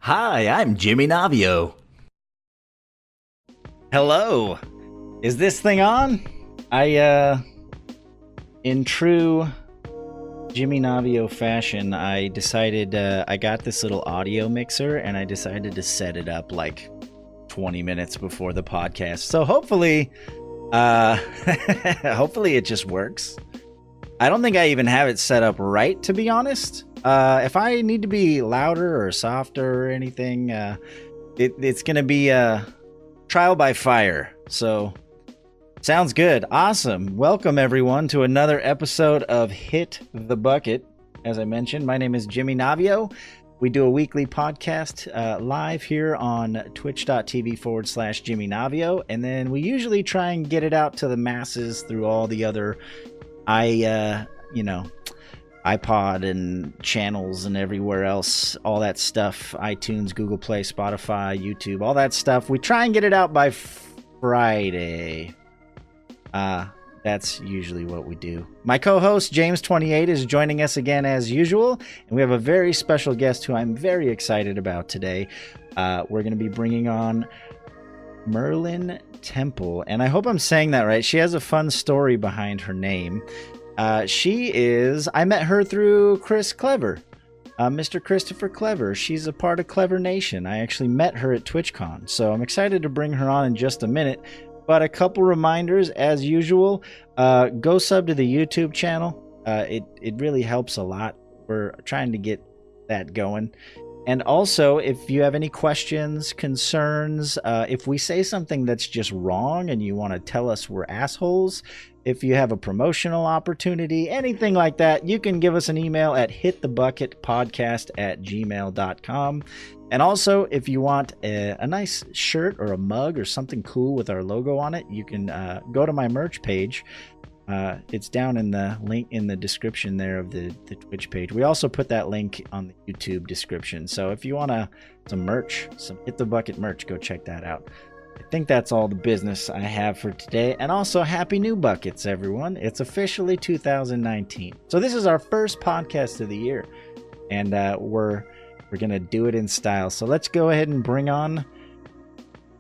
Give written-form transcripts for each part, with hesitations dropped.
Hi, I'm JimmyNavio. Hello. Is this thing on? In true JimmyNavio fashion, I decided I got this little audio mixer and I decided to set it up like 20 minutes before the podcast. So hopefully hopefully it just works. I don't think I even have it set up right, to be honest. If I need to be louder or softer or anything, it's going to be trial by fire. So, sounds good. Awesome. Welcome, everyone, to another episode of Hit the Bucket. As I mentioned, my name is JimmyNavio. We do a weekly podcast live here on twitch.tv/JimmyNavio. And then we usually try and get it out to the masses through all the other iPod and channels and everywhere else, all that stuff, iTunes, Google Play, Spotify, YouTube, all that stuff. We try and get it out by Friday. That's usually what we do. My co-host, James28, is joining us again as usual, and we have a very special guest who I'm very excited about today. We're going to be bringing on MerlynTemple, and I hope I'm saying that right. She has a fun story behind her name. I met her through Chris Clever, Mr. Christopher Clever. She's a part of Clever Nation. I actually met her at TwitchCon, so I'm excited to bring her on in just a minute. But a couple reminders, as usual, go sub to the YouTube channel. It really helps a lot. We're trying to get that going. And also, if you have any questions, concerns, if we say something that's just wrong and you want to tell us we're assholes, if you have a promotional opportunity, anything like that, you can give us an email at hitthebucketpodcast@gmail.com. And also, if you want a nice shirt or a mug or something cool with our logo on it, you can go to my merch page. It's down in the link in the description there of the Twitch page. We also put that link on the YouTube description. So if you want some merch, some Hit the Bucket merch, go check that out. I think that's all the business I have for today. And also, happy new buckets, everyone. It's officially 2019. So this is our first podcast of the year. And we're going to do it in style. So let's go ahead and bring on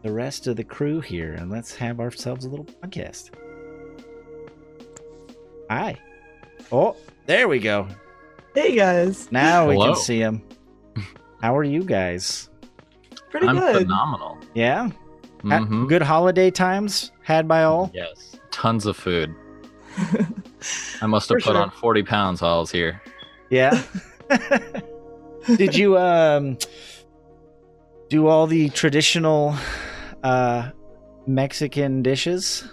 the rest of the crew here. And let's have ourselves a little podcast. Hi. Oh, there we go. Hey, guys. Now we Hello. can see them. How are you guys? Pretty I'm good. phenomenal. Yeah? Mhm. Good holiday times had by all? Yes. Tons of food. I must have For put sure. on 40 pounds while I was here. Yeah? Did you do all the traditional Mexican dishes?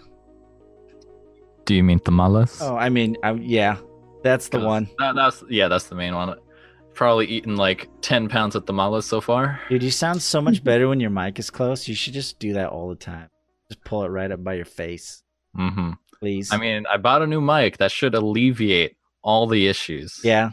Do you mean tamales? Oh, I mean, yeah. That's the one. That's the main one. Probably eaten like 10 pounds of tamales so far. Dude, you sound so much better when your mic is close. You should just do that all the time. Just pull it right up by your face, Mm-hmm. please. I mean, I bought a new mic. That should alleviate all the issues. Yeah.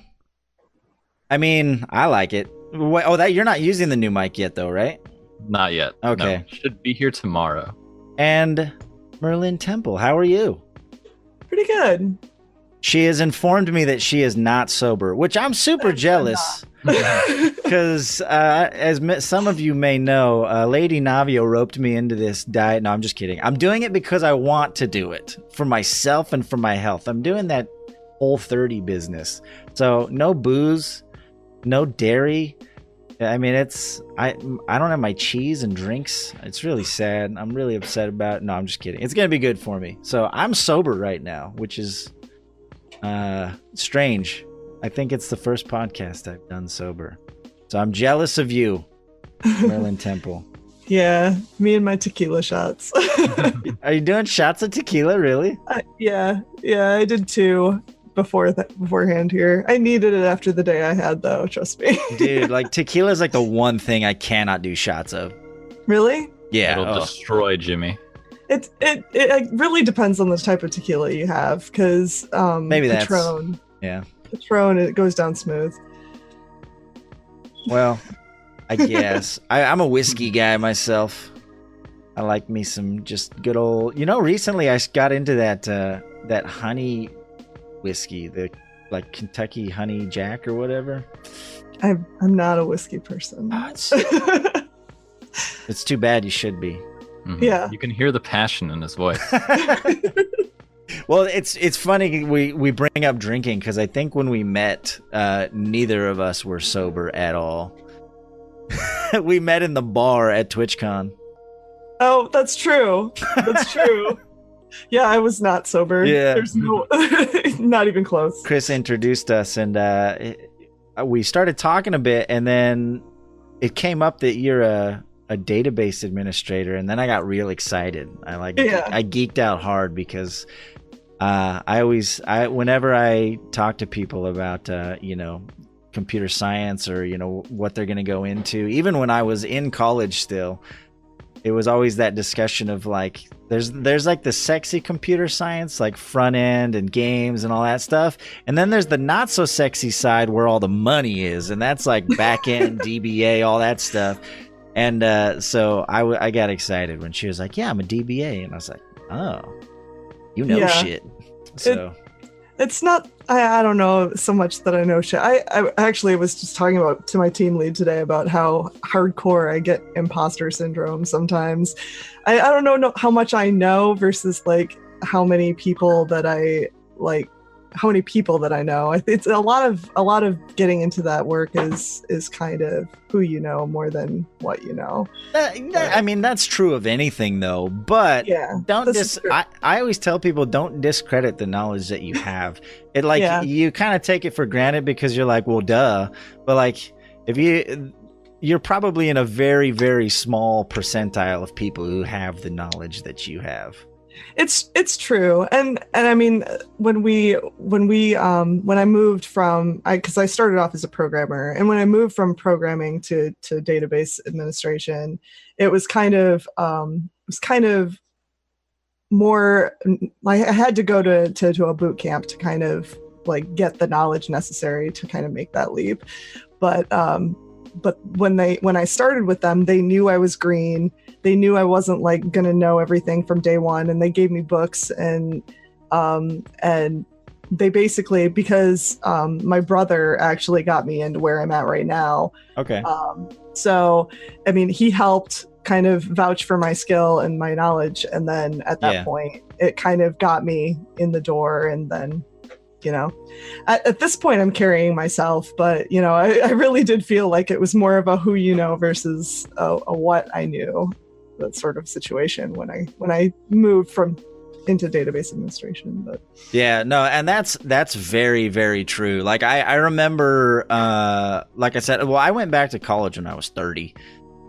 I mean, I like it. Wait, you're not using the new mic yet, though, right? Not yet. Okay. No, should be here tomorrow. And MerlynTemple, how are you? Pretty good. She has informed me that she is not sober, which I'm super jealous because, some of you may know, Lady Navio roped me into this diet. No, I'm just kidding. I'm doing it because I want to do it for myself and for my health. I'm doing that Whole30 business. So no booze, no dairy. I mean, I don't have my cheese and drinks. It's really sad. I'm really upset about it. No, I'm just kidding. It's going to be good for me. So I'm sober right now, which is strange. I think it's the first podcast I've done sober. So I'm jealous of you, MerlynTemple. Yeah, me and my tequila shots. Are you doing shots of tequila, really? Yeah, I did 2 beforehand here. I needed it after the day I had, though. Trust me. Dude, like tequila is like the one thing I cannot do shots of. Really? Yeah. It'll destroy Jimmy. It really depends on the type of tequila you have, because Maybe that's- Patron. Yeah. Patron, it goes down smooth. Well, I guess. I'm a whiskey guy myself. I like me some just good old... recently I got into that honey whiskey, the like Kentucky Honey Jack or whatever. I'm not a whiskey person. Oh, it's too bad. You should be. Mhm. Yeah. You can hear the passion in his voice. Well, it's funny we bring up drinking because I think when we met, neither of us were sober at all. We met in the bar at TwitchCon. Oh, that's true. That's true. Yeah, I was not sober. Yeah. There's no, not even close. Chris introduced us, and we started talking a bit, and then it came up that you're a database administrator, and then I got real excited. I geeked out hard because whenever I talk to people about computer science or what they're going to go into, even when I was in college still, it was always that discussion of like there's like the sexy computer science, like front end and games and all that stuff, and then there's the not so sexy side where all the money is, and that's like back end DBA, all that stuff. And so I got excited when she was like, yeah, I'm a DBA, and I was like, oh, shit. So it's not, I don't know so much that I know shit. I actually was just talking to my team lead today about how hardcore I get imposter syndrome sometimes. I don't know how much I know versus like how many people that I know. It's a lot of getting into that work is kind of who you know more than what you know. I mean, that's true of anything though, but yeah, I always tell people, don't discredit the knowledge that you have. You kind of take it for granted because you're like, well, duh. But like, you're probably in a very, very small percentile of people who have the knowledge that you have. It's true, and I mean when I moved from, because I started off as a programmer, and when I moved from programming to database administration, it was kind of more like I had to go to a boot camp to kind of like get the knowledge necessary to kind of make that leap, but when I started with them, they knew I was green. They knew I wasn't like gonna know everything from day one, and they gave me books and they basically, because my brother actually got me into where I'm at right now. Okay. So I mean, he helped kind of vouch for my skill and my knowledge, and then at that point, it kind of got me in the door, and then. At this point I'm carrying myself, but I really did feel like it was more of a who you know versus a what I knew, that sort of situation when I moved into database administration. But yeah, no, and that's very, very true. Like I remember, like I said, well, I went back to college when I was 30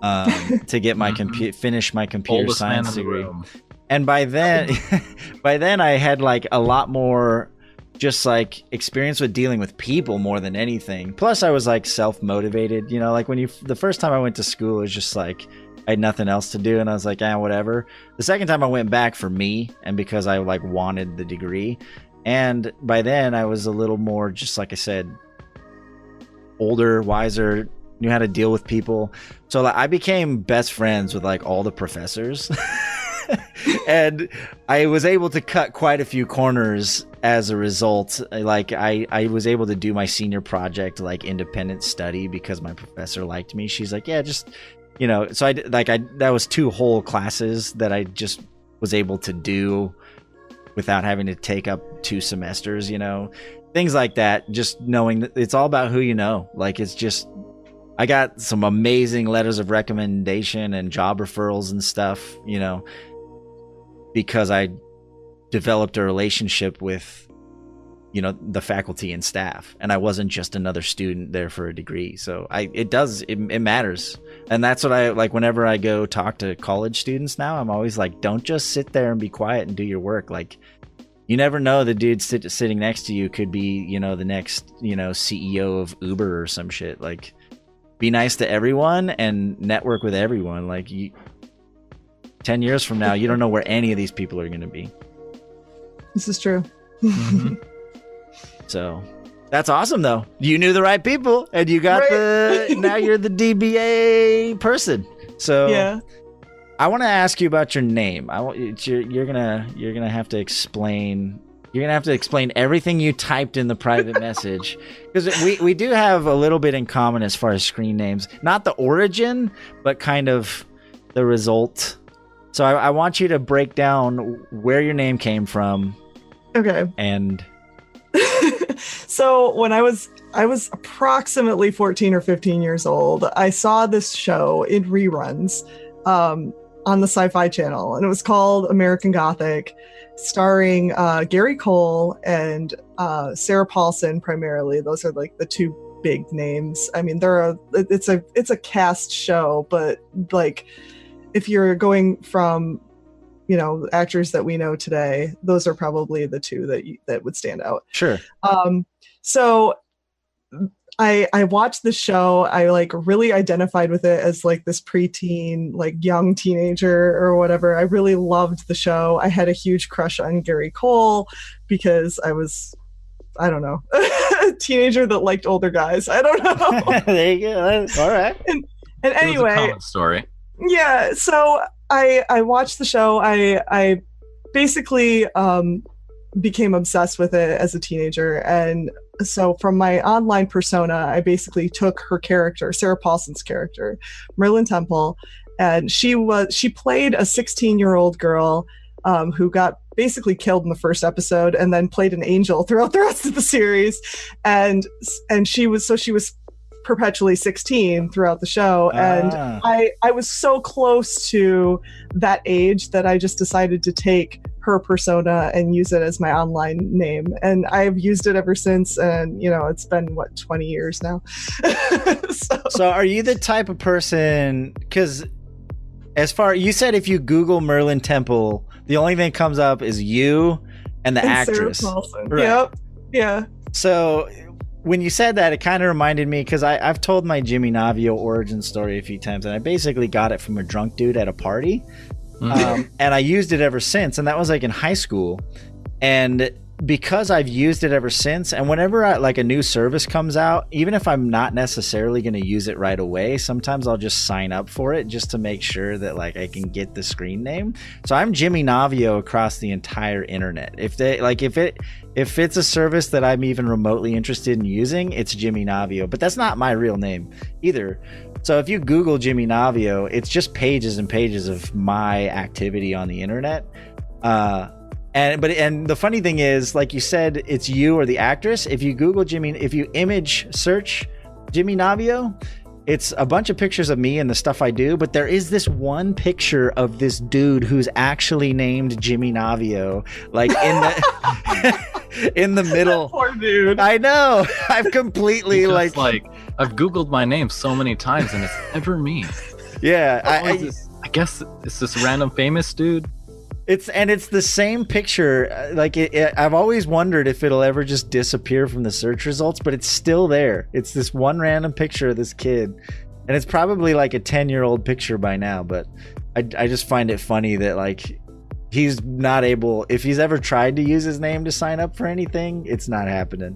to get my finish my computer Oldest science man in the degree, room. and by then I had like a lot more just like experience with dealing with people more than anything. Plus I was like self-motivated, like the first time I went to school, it was just like I had nothing else to do, and I was like, whatever. The second time I went back for me, and because I like wanted the degree, and by then I was a little more, just like I said, older, wiser, knew how to deal with people. So like I became best friends with like all the professors. And I was able to cut quite a few corners as a result. Like I was able to do my senior project like independent study because my professor liked me. She's like, yeah, just so I that was 2 whole classes that I just was able to do without having to take up 2 semesters, things like that. Just knowing that it's all about who you know. Like it's just, I got some amazing letters of recommendation and job referrals and stuff, because I developed a relationship with, the faculty and staff, and I wasn't just another student there for a degree. So it matters. And that's what I like whenever I go talk to college students now. I'm always like, don't just sit there and be quiet and do your work. Like, you never know, the dude sitting next to you could be, the next, CEO of Uber or some shit. Like, be nice to everyone and network with everyone. Like 10 years from now, you don't know where any of these people are going to be. This is true. Mm-hmm. So that's awesome, though. You knew the right people, and you got now you're the DBA person. So yeah, I want to ask you about your name. You're gonna have to explain You're gonna have to explain everything you typed in the private message, because we do have a little bit in common as far as screen names. Not the origin, but kind of the result. So I want you to break down where your name came from. Okay. And so when I was approximately 14 or 15 years old, I saw this show in reruns on the Sci-Fi Channel, and it was called American Gothic, starring Gary Cole and Sarah Paulson primarily. Those are like the two big names. I mean, it's a cast show, but like if you're going from, you know, actors that we know today, those are probably the two that would stand out. Sure. So I watched the show. I like really identified with it as like this preteen, like young teenager or whatever. I really loved the show. I had a huge crush on Gary Cole because I was, I don't know, a teenager that liked older guys. I don't know. There you go. All right. And anyway, it was a common story. Yeah. So I watched the show. I basically became obsessed with it as a teenager, and so from my online persona, I basically took her character, Sarah Paulson's character, MerlynTemple, and she played a 16-year-old girl who got basically killed in the first episode, and then played an angel throughout the rest of the series, and she was perpetually 16 throughout the show, and I was so close to that age that I just decided to take her persona and use it as my online name, and I've used it ever since, and you know, it's been 20 years now. So are you the type of person, because as far you said, if you Google MerlynTemple, the only thing that comes up is you and the actress, Sarah Paulson. Right. Yep. Yeah. So when you said that, it kind of reminded me, because I've told my JimmyNavio origin story a few times, and I basically got it from a drunk dude at a party. And I used it ever since, and that was like in high school. And because I've used it ever since, and whenever like a new service comes out, even if I'm not necessarily going to use it right away, sometimes I'll just sign up for it just to make sure that like I can get the screen name. So I'm JimmyNavio across the entire internet. If it's a service that I'm even remotely interested in using, it's JimmyNavio. But that's not my real name either. So if you Google JimmyNavio, it's just pages and pages of my activity on the internet. And the funny thing is, like you said, it's you or the actress. If you Google if you image search JimmyNavio, it's a bunch of pictures of me and the stuff I do, but there is this one picture of this dude who's actually named JimmyNavio, like in the in the middle. That poor dude. I know. I've completely like I've Googled my name so many times and it's never me. Yeah, I guess it's this random famous dude. It's the same picture. Like I've always wondered if it'll ever just disappear from the search results, but it's still there. It's this one random picture of this kid, and it's probably like a 10-year-old picture by now. But I just find it funny that like he's not able. If he's ever tried to use his name to sign up for anything, it's not happening.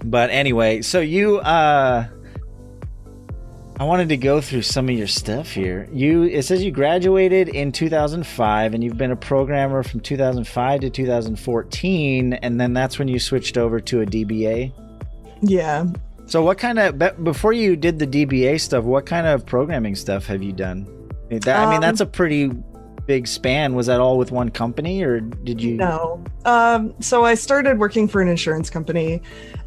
But anyway, so you I wanted to go through some of your stuff here. It says you graduated in 2005, and you've been a programmer from 2005 to 2014, and then that's when you switched over to a DBA. Yeah. So what kind of, before you did the DBA stuff, what kind of programming stuff have you done? I mean, that's a pretty big span. Was that all with one company, or did you? No. So I started working for an insurance company,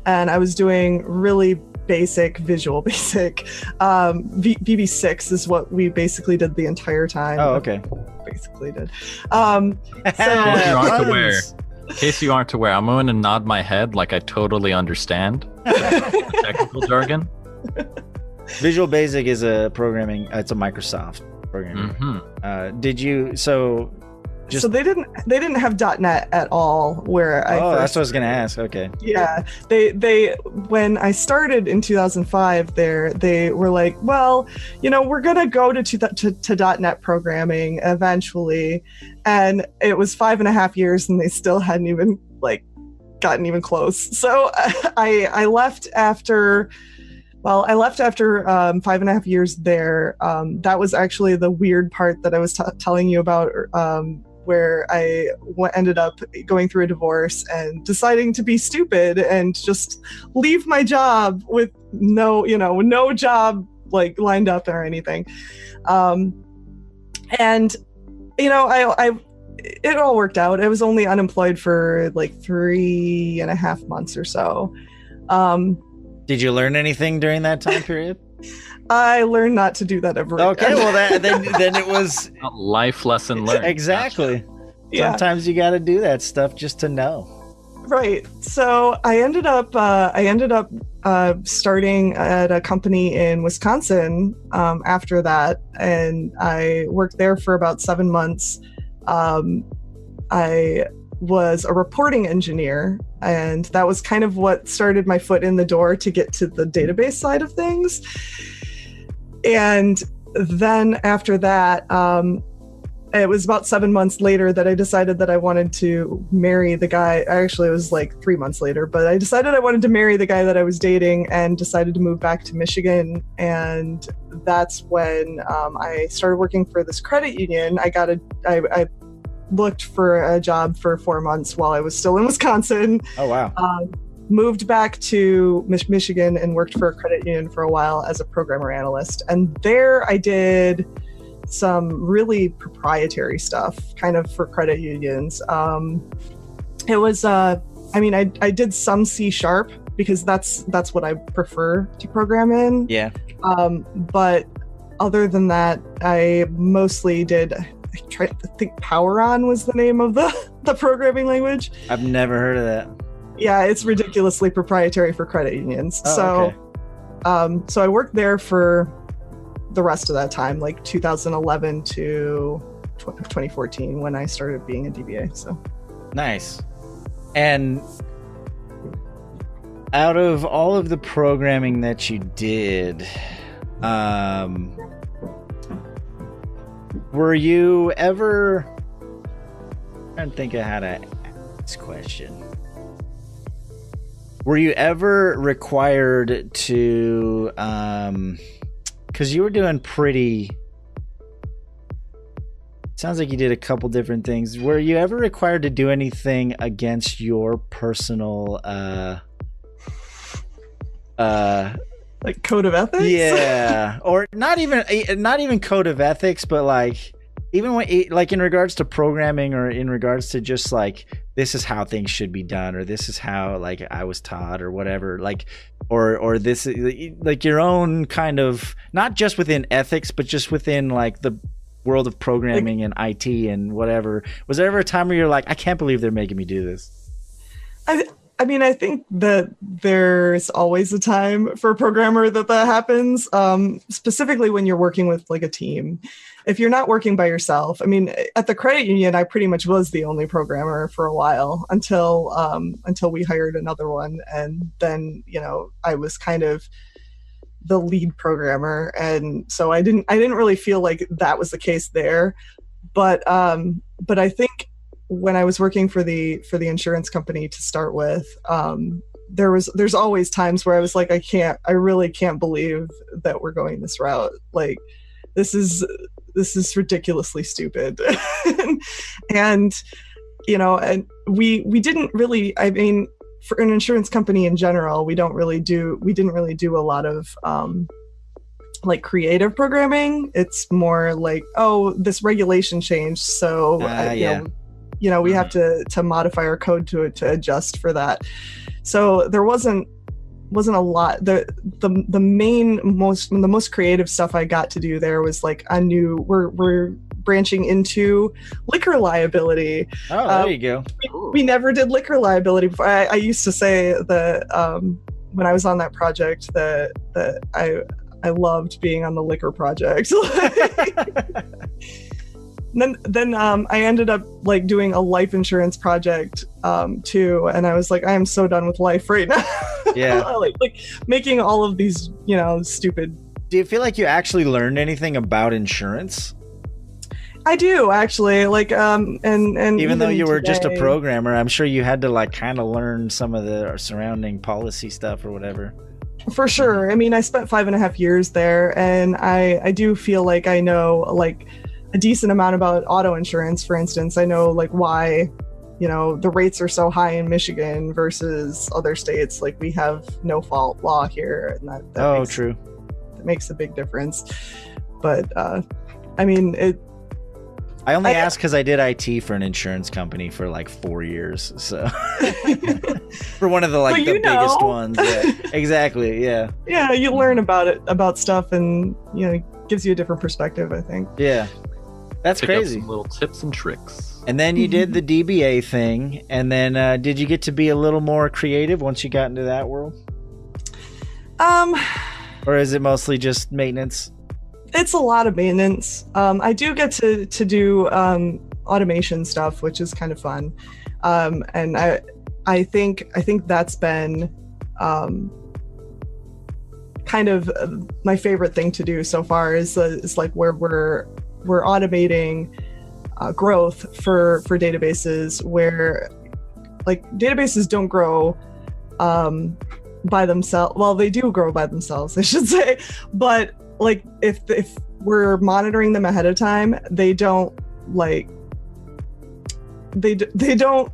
and I was doing really basic Visual Basic. VB6 is what we basically did the entire time. Oh, okay. Basically did. In case you aren't aware, I'm going to nod my head like I totally understand technical jargon. Visual Basic is a programming. It's a Microsoft programming. Mm-hmm. So they didn't have .NET at all where I first, that's what I was gonna ask. Okay. Yeah, they when I started in 2005 they were like, well, you know, we're gonna go to .NET programming eventually, and it was 5.5 years and they still hadn't even like gotten even close. So I left after. Well, I left after 5.5 years there. That was actually the weird part that I was telling you about where I ended up going through a divorce and deciding to be stupid and just leave my job with no job like lined up or anything. And I it all worked out. I was only unemployed for like 3.5 months or so. Did you learn anything during that time period? I learned not to do that ever Okay, again. well then it was A life lesson learned. exactly. Yeah. Sometimes you got to do that stuff just to know. Right. So I ended up starting at a company in Wisconsin after that, and I worked there for about 7 months. I was a reporting engineer, and that was kind of what started my foot in the door to get to the database side of things. And then after that, it was about 7 months later that I decided that I wanted to marry the guy. Actually, it was like 3 months later, but I decided I wanted to marry the guy that I was dating and decided to move back to Michigan. And that's when I started working for this credit union. I looked for a job for 4 months while I was still in Wisconsin. Oh, wow. Moved back to Michigan and worked for a credit union for a while as a programmer analyst. And there I did some really proprietary stuff kind of for credit unions. It was, I did some C# because that's what I prefer to program in. Yeah. But other than that, I mostly did, I think Power On was the name of the programming language. I've never heard of that. Yeah, it's ridiculously proprietary for credit unions. So I worked there for the rest of that time, like 2011 to 2014 when I started being a DBA. So nice. And out of all of the programming that you did, were you ever, I'm trying to think of how to ask this question. Were you ever required to, because you were doing pretty, sounds like you did a couple different things. Were you ever required to do anything against your personal, like code of ethics? Yeah, or not even code of ethics, but like even when like in regards to programming or in regards to just like this is how things should be done, or this is how like I was taught, or whatever, like or this like your own kind of, not just within ethics but just within like the world of programming and IT and whatever. Was there ever a time where you're like, I can't believe they're making me do this? I mean, I think that there's always a time for a programmer that happens, specifically when you're working with like a team. If you're not working by yourself, I mean, at the credit union, I pretty much was the only programmer for a while until we hired another one. And then, I was kind of the lead programmer. And so I didn't really feel like that was the case there. But I think when I was working for the insurance company to start with, there's always times where I was like, I really can't believe that we're going this route. Like, this is ridiculously stupid. and we didn't really, I mean, for an insurance company in general, we didn't really do a lot of like creative programming. It's more like, oh, this regulation changed, so we have to modify our code to adjust for that. So there wasn't a lot. The most creative stuff I got to do there was like we're branching into liquor liability. Oh, there you go. We never did liquor liability before. I used to say that when I was on that project that I loved being on the liquor project. Then I ended up like doing a life insurance project too, and I was like, I am so done with life right now. Yeah. like making all of these, stupid. Do you feel like you actually learned anything about insurance? I do actually, like and even though you were today, just a programmer, I'm sure you had to like kind of learn some of the surrounding policy stuff or whatever. For sure. I mean, I spent 5.5 years there, and I do feel like I know, like, a decent amount about auto insurance, for instance. I know like why, the rates are so high in Michigan versus other states. Like we have no fault law here, and that true. That makes a big difference. But I mean, I only asked because I did IT for an insurance company for like 4 years, so for one of the the biggest ones. Yeah, exactly. Yeah. Yeah, you learn about stuff, and it gives you a different perspective, I think. Yeah, that's Pick up crazy. some little tips and tricks. And then you did the DBA thing, and then did you get to be a little more creative once you got into that world? Or is it mostly just maintenance? It's a lot of maintenance. I do get to do automation stuff, which is kind of fun, and I think that's been kind of my favorite thing to do so far. Is like where we're automating growth for databases, where like databases don't grow by themselves. Well, they do grow by themselves, I should say, but like if we're monitoring them ahead of time, they don't they don't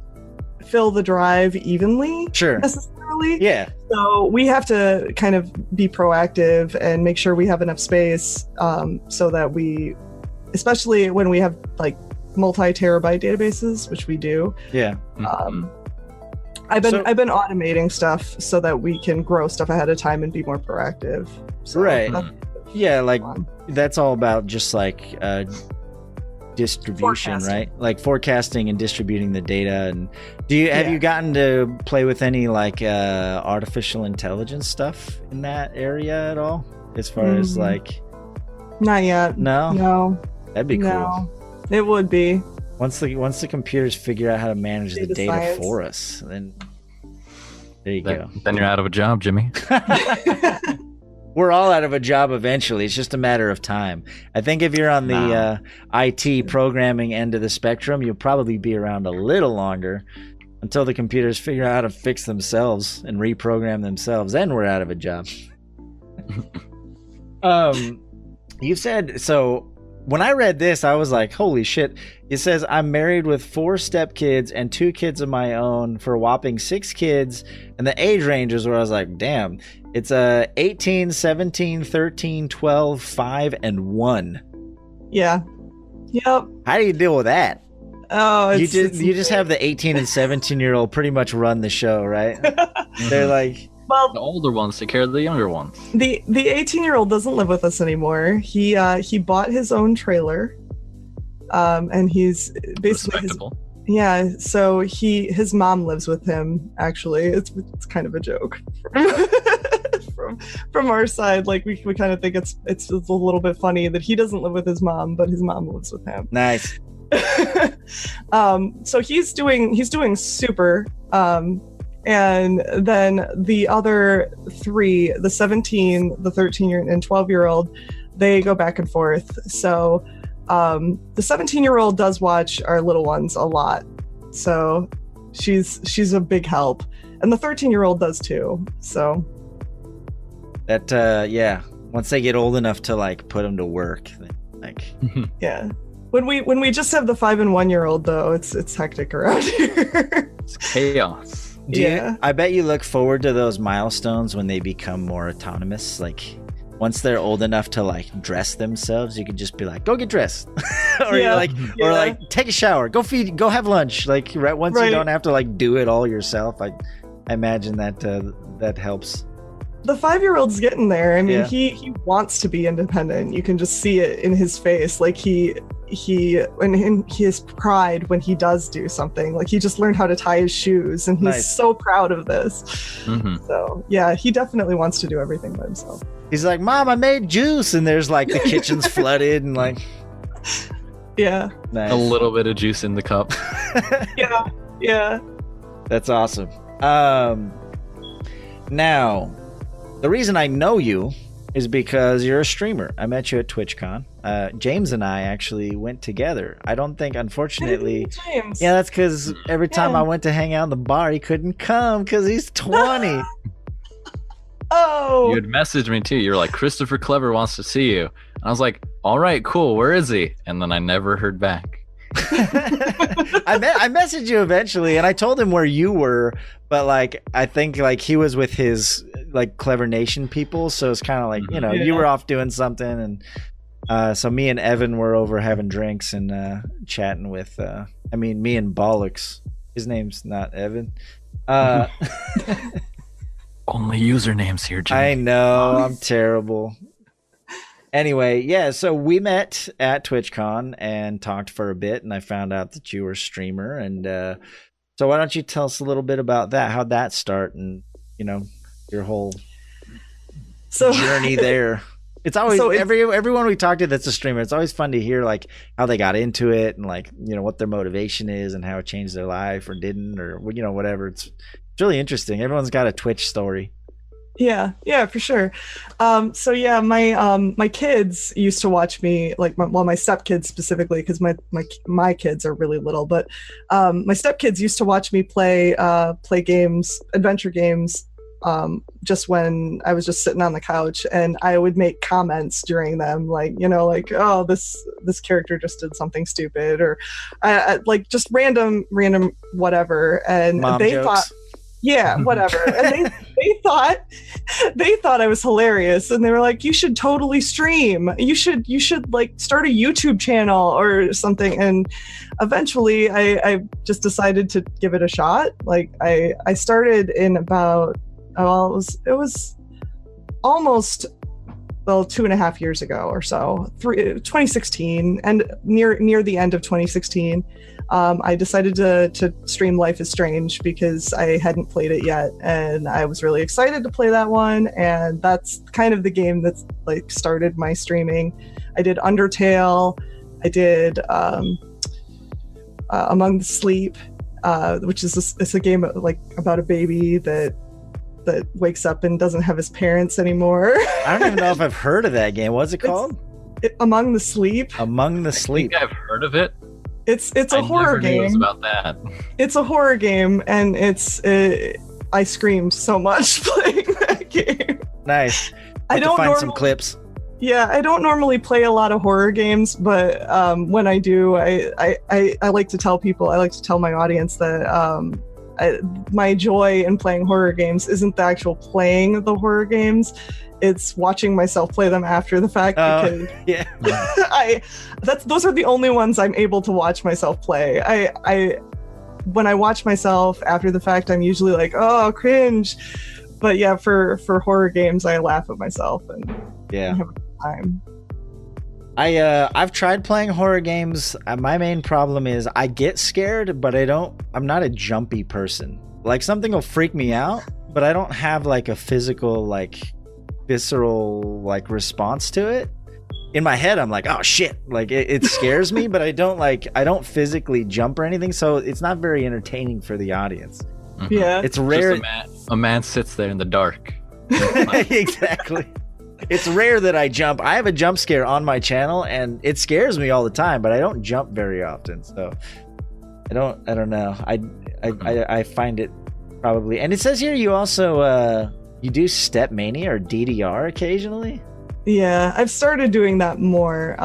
fill the drive evenly. Sure. Necessarily. Yeah. So we have to kind of be proactive and make sure we have enough space, so that we, especially when we have like multi-terabyte databases, which we do. Yeah. I've been automating stuff so that we can grow stuff ahead of time and be more proactive. So Right. Yeah, like fun. that's all about just like distribution, Forecasting. right? Like forecasting and distributing the data. And have Yeah. you gotten to play with any like artificial intelligence stuff in that area at all? As far as like, Not yet. no, that'd be cool. No. It would be. Once the computers figure out how to manage the Data data science. for us, then there you go. Then you're out of a job, Jimmy. We're all out of a job eventually. It's just a matter of time. I think if you're on the IT programming end of the spectrum, you'll probably be around a little longer until the computers figure out how to fix themselves and reprogram themselves. Then we're out of a job. You said, so when I read this, I was like, holy shit. It says, I'm married with 4 stepkids and 2 kids of my own for a whopping 6 kids. And the age ranges where I was like, damn. It's 18, 17, 13, 12, 5, and 1. Yeah. Yep. How do you deal with that? Oh, You just have the 18 and 17-year-old pretty much run the show, right? They're like, well, The older ones take care of the younger ones. the 18-year-old doesn't live with us anymore. He bought his own trailer, and he's basically Respectable. so his mom lives with him. Actually, it's kind of a joke from our side. Like we kind of think it's a little bit funny that he doesn't live with his mom, but his mom lives with him. nice. So he's doing super. And then the other 3, the 17, the 13-year and 12-year-old, they go back and forth. So the 17-year-old does watch our little ones a lot. So she's a big help. And the 13-year-old does too. So That, yeah. Once they get old enough to like put them to work, like, yeah. When we just have the 5 and 1-year-old though, it's hectic around here. It's chaos. Yeah. I bet you look forward to those milestones when they become more autonomous. Like once they're old enough to like dress themselves, you could just be like, go get dressed. or Yeah. or like take a shower, go have lunch. Like once you Right. don't have to like do it all yourself. I imagine that that helps. The 5-year-old's getting there. I mean, Yeah. he wants to be independent. You can just see it in his face. Like he has pride when he does do something. Like he just learned how to tie his shoes, and he's Nice. so proud of this. Mhm. So yeah, he definitely wants to do everything by himself. He's like, Mom, I made juice, and there's like the kitchen's flooded and like Yeah, nice. A little bit of juice in the cup. yeah. That's awesome. Now, the reason I know you is because you're a streamer. I met you at TwitchCon. James and I actually went together. I don't think, unfortunately. James. Yeah, that's because every time Yeah. I went to hang out in the bar, he couldn't come because he's 20. Oh. You had messaged me too. You were like, Christopher Clever wants to see you. And I was like, all right, cool. Where is he? And then I never heard back. I messaged you eventually, and I told him where you were, but like I think like he was with his like Clever Nation people, so it's kind of like you were off doing something, and so me and Evan were over having drinks and chatting with me and Bollocks. His name's not Evan. Only usernames here, Jimmy. I know, I'm terrible. Anyway, yeah, so we met at TwitchCon and talked for a bit, and I found out that you were a streamer. And so why don't you tell us a little bit about that? How'd that start, and your whole journey there? It's always everyone we talk to that's a streamer. It's always fun to hear like how they got into it and like what their motivation is and how it changed their life or didn't or whatever. It's really interesting. Everyone's got a Twitch story. Yeah, for sure. So yeah, my kids used to watch me, like my stepkids specifically, because my kids are really little, but my stepkids used to watch me play games, adventure games, just when I was just sitting on the couch, and I would make comments during them, like oh, this character just did something stupid, or like just random whatever, and Mom they jokes. thought. Yeah, whatever. And they thought I was hilarious, and they were like, "You should totally stream. You should like start a YouTube channel or something." And eventually, I just decided to give it a shot. Like I started in about it was almost 2.5 years ago or so, 2016, and near the end of 2016. I decided to stream Life is Strange because I hadn't played it yet, and I was really excited to play that one, and that's kind of the game that's like started my streaming. I did Undertale, I did Among the Sleep, which is it's a game like about a baby that wakes up and doesn't have his parents anymore. I don't even know if I've heard of that game. What's it called? Among the Sleep. Among the Sleep. I think I've heard of it. It's a horror game. I never knew it was about that. It's a horror game, and I screamed so much playing that game. Nice. I don't find some clips. Yeah, I don't normally play a lot of horror games, but when I do, I like to tell people, I like to tell my audience that my joy in playing horror games isn't the actual playing the horror games. It's watching myself play them after the fact, because those are the only ones I'm able to watch myself play. When I watch myself after the fact, I'm usually like, oh, cringe. But yeah, for horror games, I laugh at myself and have a good time. I've tried playing horror games. My main problem is I get scared, but I'm not a jumpy person. Like something will freak me out, but I don't have like a physical like visceral like response to it. In my head I'm like, oh shit, like it scares me, but I don't physically jump or anything, so it's not very entertaining for the audience. Mm-hmm. Yeah, it's rare. A man sits there in the dark. Exactly. It's rare that I jump. I have a jump scare on my channel and it scares me all the time, but I don't jump very often, so I don't know. I find it probably. And it says here you also you do Step Mania or DDR occasionally? Yeah, I've started doing that more,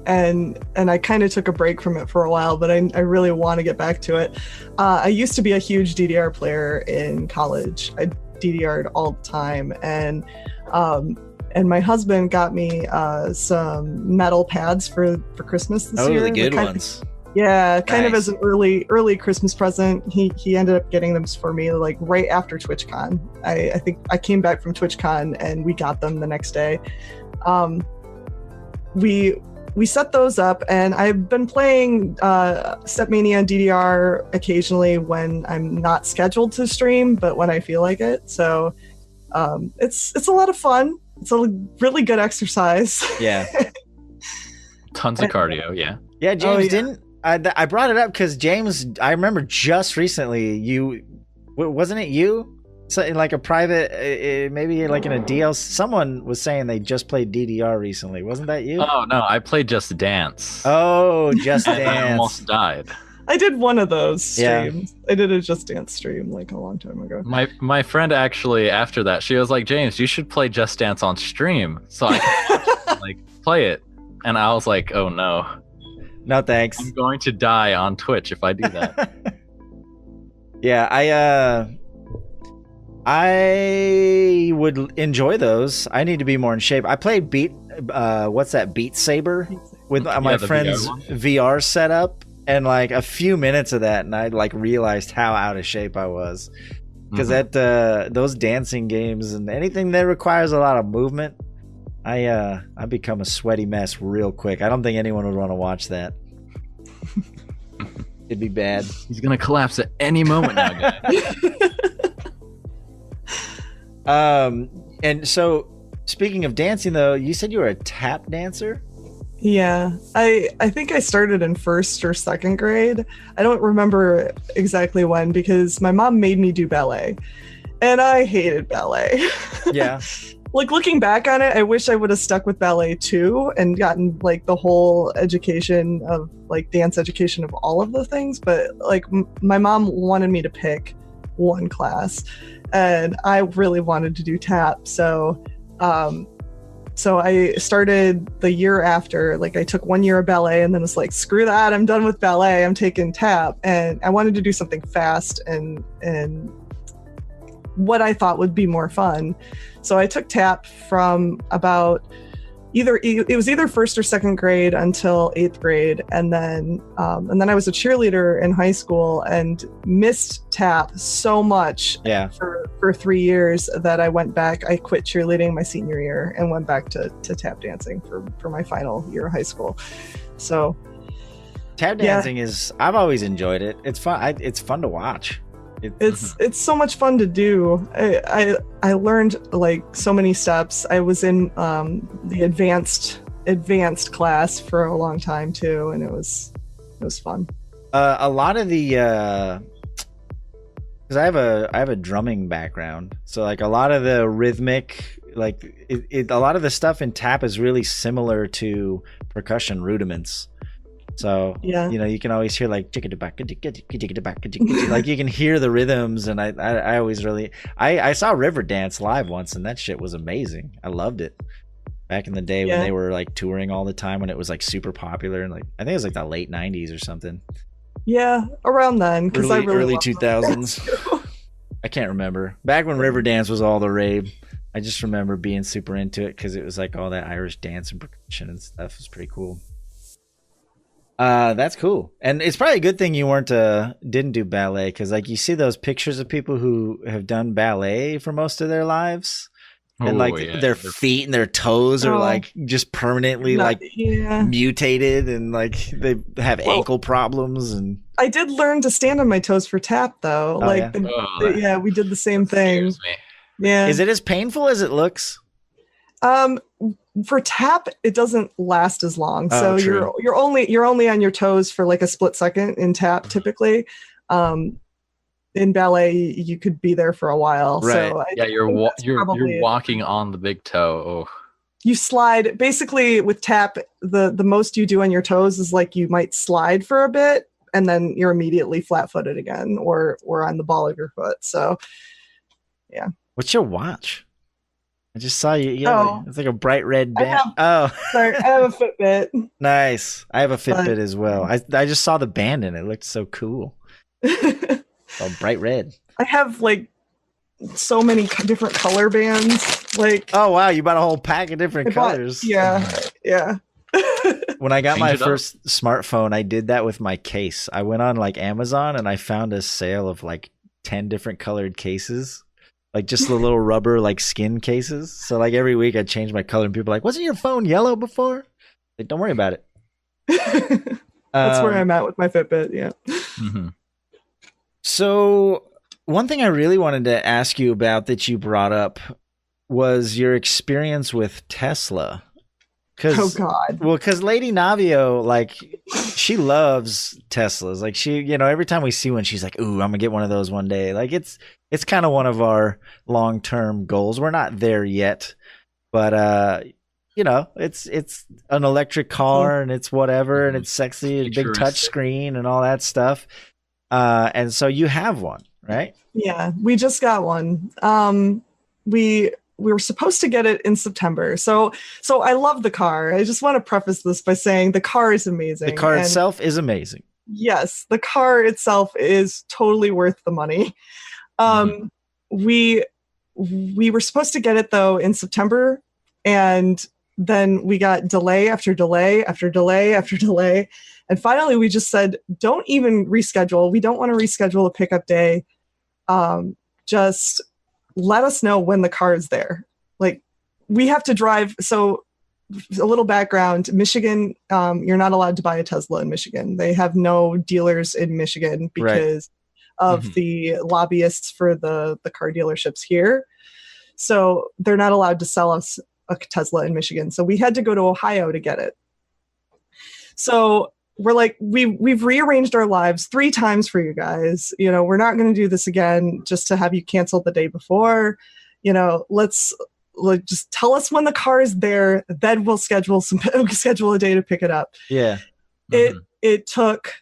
and I kind of took a break from it for a while, but I really want to get back to it. I used to be a huge DDR player in college. I DDR'd all the time, and my husband got me some metal pads for Christmas this year. Oh, the good ones. Yeah, kind Nice. of as an early Christmas present. He ended up getting them for me like right after TwitchCon. I think I came back from TwitchCon and we got them the next day. We set those up, and I've been playing Stepmania and DDR occasionally when I'm not scheduled to stream, but when I feel like it. So it's a lot of fun. It's a really good exercise. Yeah. Tons of cardio, yeah. Yeah, James I brought it up because James, I remember just recently wasn't it you? So in like a private, maybe like in a DLC, someone was saying they just played DDR recently. Wasn't that you? Oh no, I played Just Dance. Oh, Just Dance. I almost died. I did one of those streams. Yeah. I did a Just Dance stream like a long time ago. My friend actually, after that, she was like, James, you should play Just Dance on stream so I can like play it. And I was like, oh no. No thanks. I'm going to die on Twitch if I do that. Yeah, I would enjoy those. I need to be more in shape. I played Beat Saber with my friend's VR setup, and like a few minutes of that, and I like realized how out of shape I was. Because those dancing games and anything that requires a lot of movement, I become a sweaty mess real quick. I don't think anyone would want to watch that. It'd be bad. He's gonna collapse at any moment now, guys. And so speaking of dancing, though, you said you were a tap dancer. Yeah, I think I started in 1st or 2nd grade. I don't remember exactly when because my mom made me do ballet, and I hated ballet. Yeah. Like looking back on it, I wish I would have stuck with ballet too and gotten like the whole education of like dance education of all of the things. But like my mom wanted me to pick one class, and I really wanted to do tap. So I started the year after. Like I took 1 year of ballet and then was like, screw that, I'm done with ballet. I'm taking tap, and I wanted to do something fast and what I thought would be more fun. So I took tap from about either 1st or 2nd grade until 8th grade, and then I was a cheerleader in high school and missed tap so much for 3 years that I went back. I quit cheerleading my senior year and went back to tap dancing for my final year of high school. So tap dancing is, I've always enjoyed it. It's fun. It's fun to watch. It's so much fun to do. I learned like so many steps. I was in the advanced class for a long time too, and it was fun. A lot of the because I have a drumming background, so like a lot of the rhythmic, like a lot of the stuff in tap is really similar to percussion rudiments. So you can always hear like like you can hear the rhythms, and I always really I saw Riverdance live once, and that shit was amazing. I loved it back in the day when they were like touring all the time, when it was like super popular, and like I think it was like the late 90s or something. Yeah, around then, because early 2000s. I can't remember. Back when Riverdance was all the rave. I just remember being super into it because it was like all that Irish dance and percussion and stuff. It was pretty cool. That's cool, and it's probably a good thing you didn't do ballet, because like you see those pictures of people who have done ballet for most of their lives, and their feet and their toes are like just permanently mutated, and like they have ankle problems. And I did learn to stand on my toes for tap though. We did the same thing. Yeah, is it as painful as it looks? For tap, it doesn't last as long. So you're only on your toes for like a split second in tap typically. In ballet, you could be there for a while. Right. So you're walking on the big toe. Oh. You slide. Basically, with tap, the most you do on your toes is like you might slide for a bit, and then you're immediately flat-footed again, or on the ball of your foot. So, yeah. What's your watch? I just saw you. It's like a bright red band. Sorry, I have a Fitbit. Nice. I have a Fitbit as well. I just saw the band and it looked so cool. Oh, bright red. I have like so many different color bands. Like, oh wow, you bought a whole pack of different colors. Yeah. When I got my first smartphone, I did that with my case. I went on like Amazon and I found a sale of like 10 different colored cases. Like just the little rubber like skin cases. So like every week I change my color, and people are like, wasn't your phone yellow before? Like, don't worry about it. That's where I'm at with my Fitbit. Yeah. Mm-hmm. So one thing I really wanted to ask you about that you brought up was your experience with Tesla. Oh God. Well, because Lady Navio, like, she loves Teslas. Like she, every time we see one, she's like, "Ooh, I'm gonna get one of those one day." Like it's kind of one of our long-term goals. We're not there yet, but it's an electric car and it's whatever, and it's sexy, and big touch screen and all that stuff. And so you have one, right? Yeah, we just got one. We we were supposed to get it in September. So I love the car. I just want to preface this by saying the car is amazing. The car itself is amazing. Yes, the car itself is totally worth the money. We were supposed to get it though in September, and then we got delay after delay after delay after delay. And finally we just said, don't even reschedule. We don't want to reschedule a pickup day. Just let us know when the car is there. Like, we have to drive. So a little background, Michigan, you're not allowed to buy a Tesla in Michigan. They have no dealers in Michigan because of the lobbyists for the car dealerships here. So they're not allowed to sell us a Tesla in Michigan. So we had to go to Ohio to get it. So we're like, we've rearranged our lives 3 times for you guys. You know, we're not going to do this again just to have you cancel the day before. You know, let's just tell us when the car is there. Then we'll schedule a day to pick it up. Yeah. It took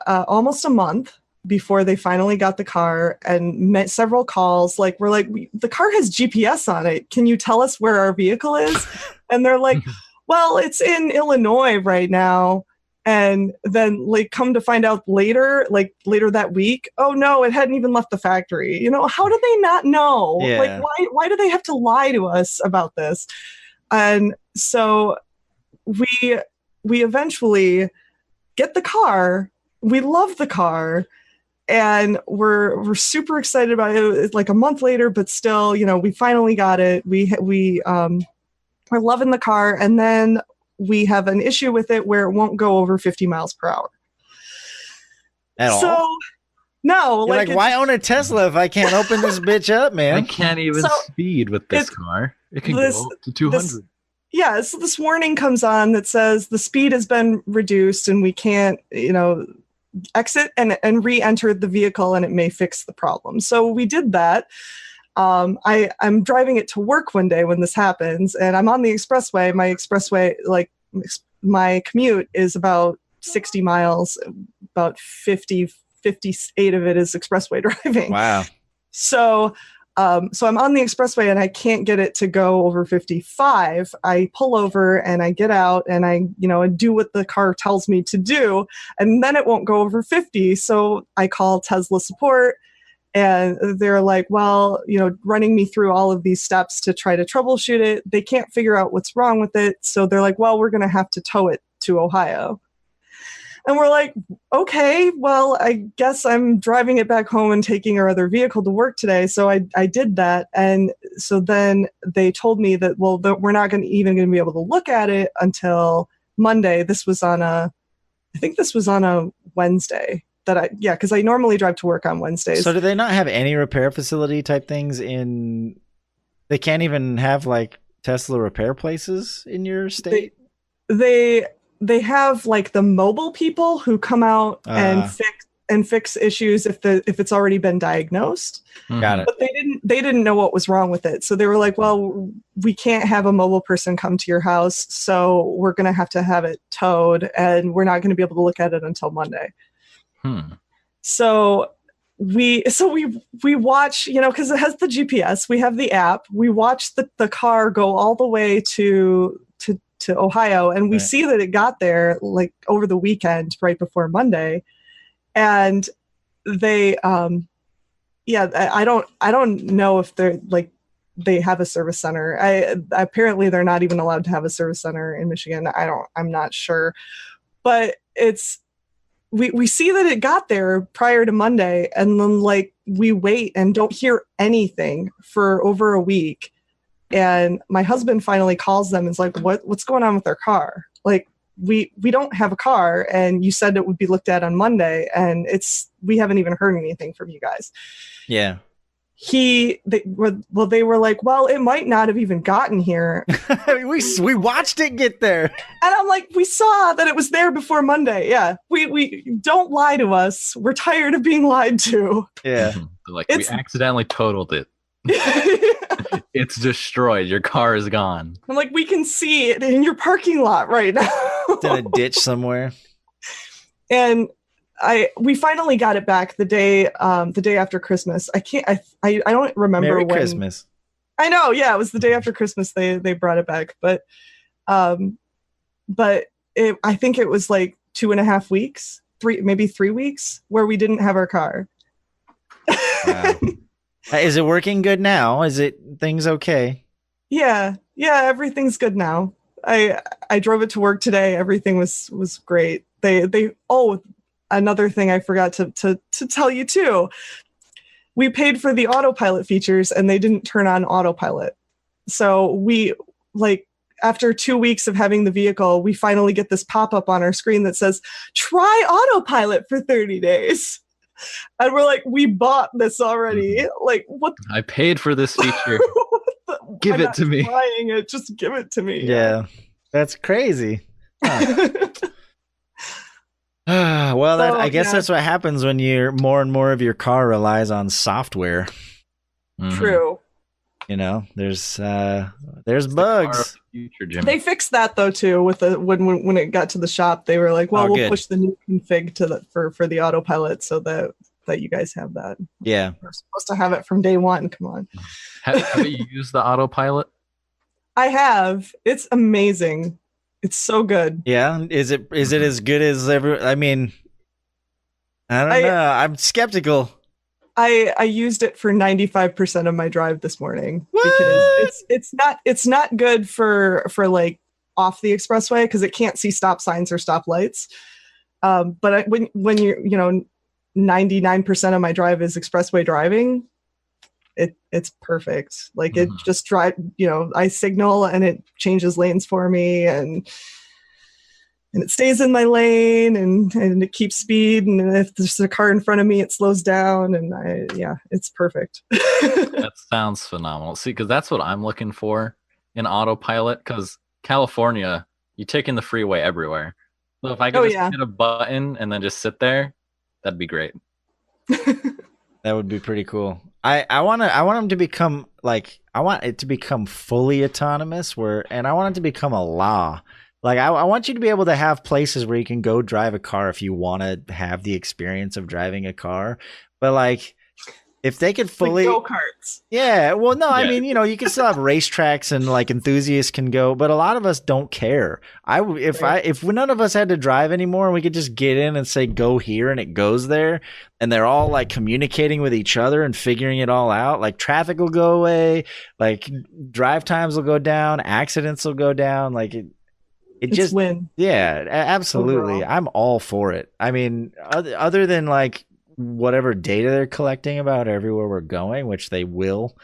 almost a month before they finally got the car, and met several calls. Like, we're like, the car has GPS on it. Can you tell us where our vehicle is? And they're like, well, it's in Illinois right now. And then, like, come to find out later that week, oh no, it hadn't even left the factory. You know, how do they not know? Yeah. Like, why do they have to lie to us about this? And so we eventually get the car. We love the car, and we're super excited about it. It's like a month later, but still, you know, we finally got it. We're loving the car, and then we have an issue with it where it won't go over 50 miles per hour. At all? So, no. You're like, why own a Tesla if I can't open this bitch up, man? I can't even speed with this car. It can go up to 200. So this warning comes on that says the speed has been reduced and we can't, you know, exit and re-enter the vehicle, and it may fix the problem. So we did that. I'm driving it to work one day when this happens, and I'm on the expressway. My commute is about 60 miles, about 58 of it is expressway driving. Wow. So I'm on the expressway and I can't get it to go over 55. I pull over and I get out and I do what the car tells me to do, and then it won't go over 50. So I call Tesla support, and they're like, well, running me through all of these steps to try to troubleshoot it. They can't figure out what's wrong with it. So they're like, well, we're going to have to tow it to Ohio. And we're like, okay, well, I guess I'm driving it back home and taking our other vehicle to work today. So I did that. And so then they told me that, well, we're not even going to be able to look at it until Monday. I think this was on a Wednesday. Because I normally drive to work on Wednesdays. So do they not have any repair facility type things they can't even have like Tesla repair places in your state? They have like the mobile people who come out and fix issues if it's already been diagnosed. Got it. But they didn't know what was wrong with it. So they were like, well, we can't have a mobile person come to your house, so we're going to have it towed, and we're not going to be able to look at it until Monday. So we watch, because it has the GPS, we have the app, we watch the car go all the way to Ohio, and we see that it got there like over the weekend, right before Monday. And they, I don't know if they're like, they have a service center. Apparently they're not even allowed to have a service center in Michigan. I'm not sure, but we see that it got there prior to Monday, and then like we wait and don't hear anything for over a week. And my husband finally calls them and is like, what's going on with their car? Like, we don't have a car, and you said it would be looked at on Monday, and we haven't even heard anything from you guys. Yeah. They were like, well, it might not have even gotten here. we watched it get there. And I'm like, we saw that it was there before Monday. Yeah. We don't lie to us. We're tired of being lied to. Yeah. We accidentally totaled it. It's destroyed. Your car is gone. I'm like, we can see it in your parking lot right now. It's in a ditch somewhere. And we finally got it back the day after Christmas. I don't remember Merry when. Christmas. I know, yeah, it was the day after Christmas they brought it back, but I think it was like 2.5 weeks, maybe 3 weeks where we didn't have our car. Wow. Is it working good now? Is it things okay? Yeah, everything's good now. I drove it to work today. Everything was great. Another thing I forgot to tell you too. We paid for the autopilot features and they didn't turn on autopilot. So we, like, after 2 weeks of having the vehicle, we finally get this pop-up on our screen that says, try autopilot for 30 days. And we're like, we bought this already. Like, what? I paid for this feature. Give it to me. Buying it, just give it to me. Yeah, that's crazy. Huh. Well, I guess that's what happens when more and more of your car relies on software. True. You know, there's bugs. Future, they fixed that though too with when it got to the shop. They were like, well, we'll push the new config for the autopilot so that you guys have that. Yeah, we're supposed to have it from day one. Come on. Have you used the autopilot? I have. It's amazing. It's so good. Yeah. Is it as good as ever? I mean, I don't know. I'm skeptical. I used it for 95% of my drive this morning. What? Because it's not good for like off the expressway because it can't see stop signs or stop lights. But when you're 99% of my drive is expressway driving, it's perfect. Like it just drive, I signal and it changes lanes for me and it stays in my lane and it keeps speed. And if there's a car in front of me, it slows down and it's perfect. That sounds phenomenal. See, because that's what I'm looking for in autopilot because California, you take in the freeway everywhere. So if I could just hit a button and then just sit there, that'd be great. That would be pretty cool. I want them to become I want it to become fully autonomous and I want it to become a law. Like I want you to be able to have places where you can go drive a car if you want to have the experience of driving a car. But like if they could fully go-karts. Yeah, well no, I mean, you can still have racetracks and like enthusiasts can go, but a lot of us don't care. If none of us had to drive anymore and we could just get in and say go here and it goes there and they're all like communicating with each other and figuring it all out, like traffic will go away, like drive times will go down, accidents will go down, like it just win. Yeah, absolutely. Overall. I'm all for it. I mean, other than like whatever data they're collecting about everywhere we're going, which they will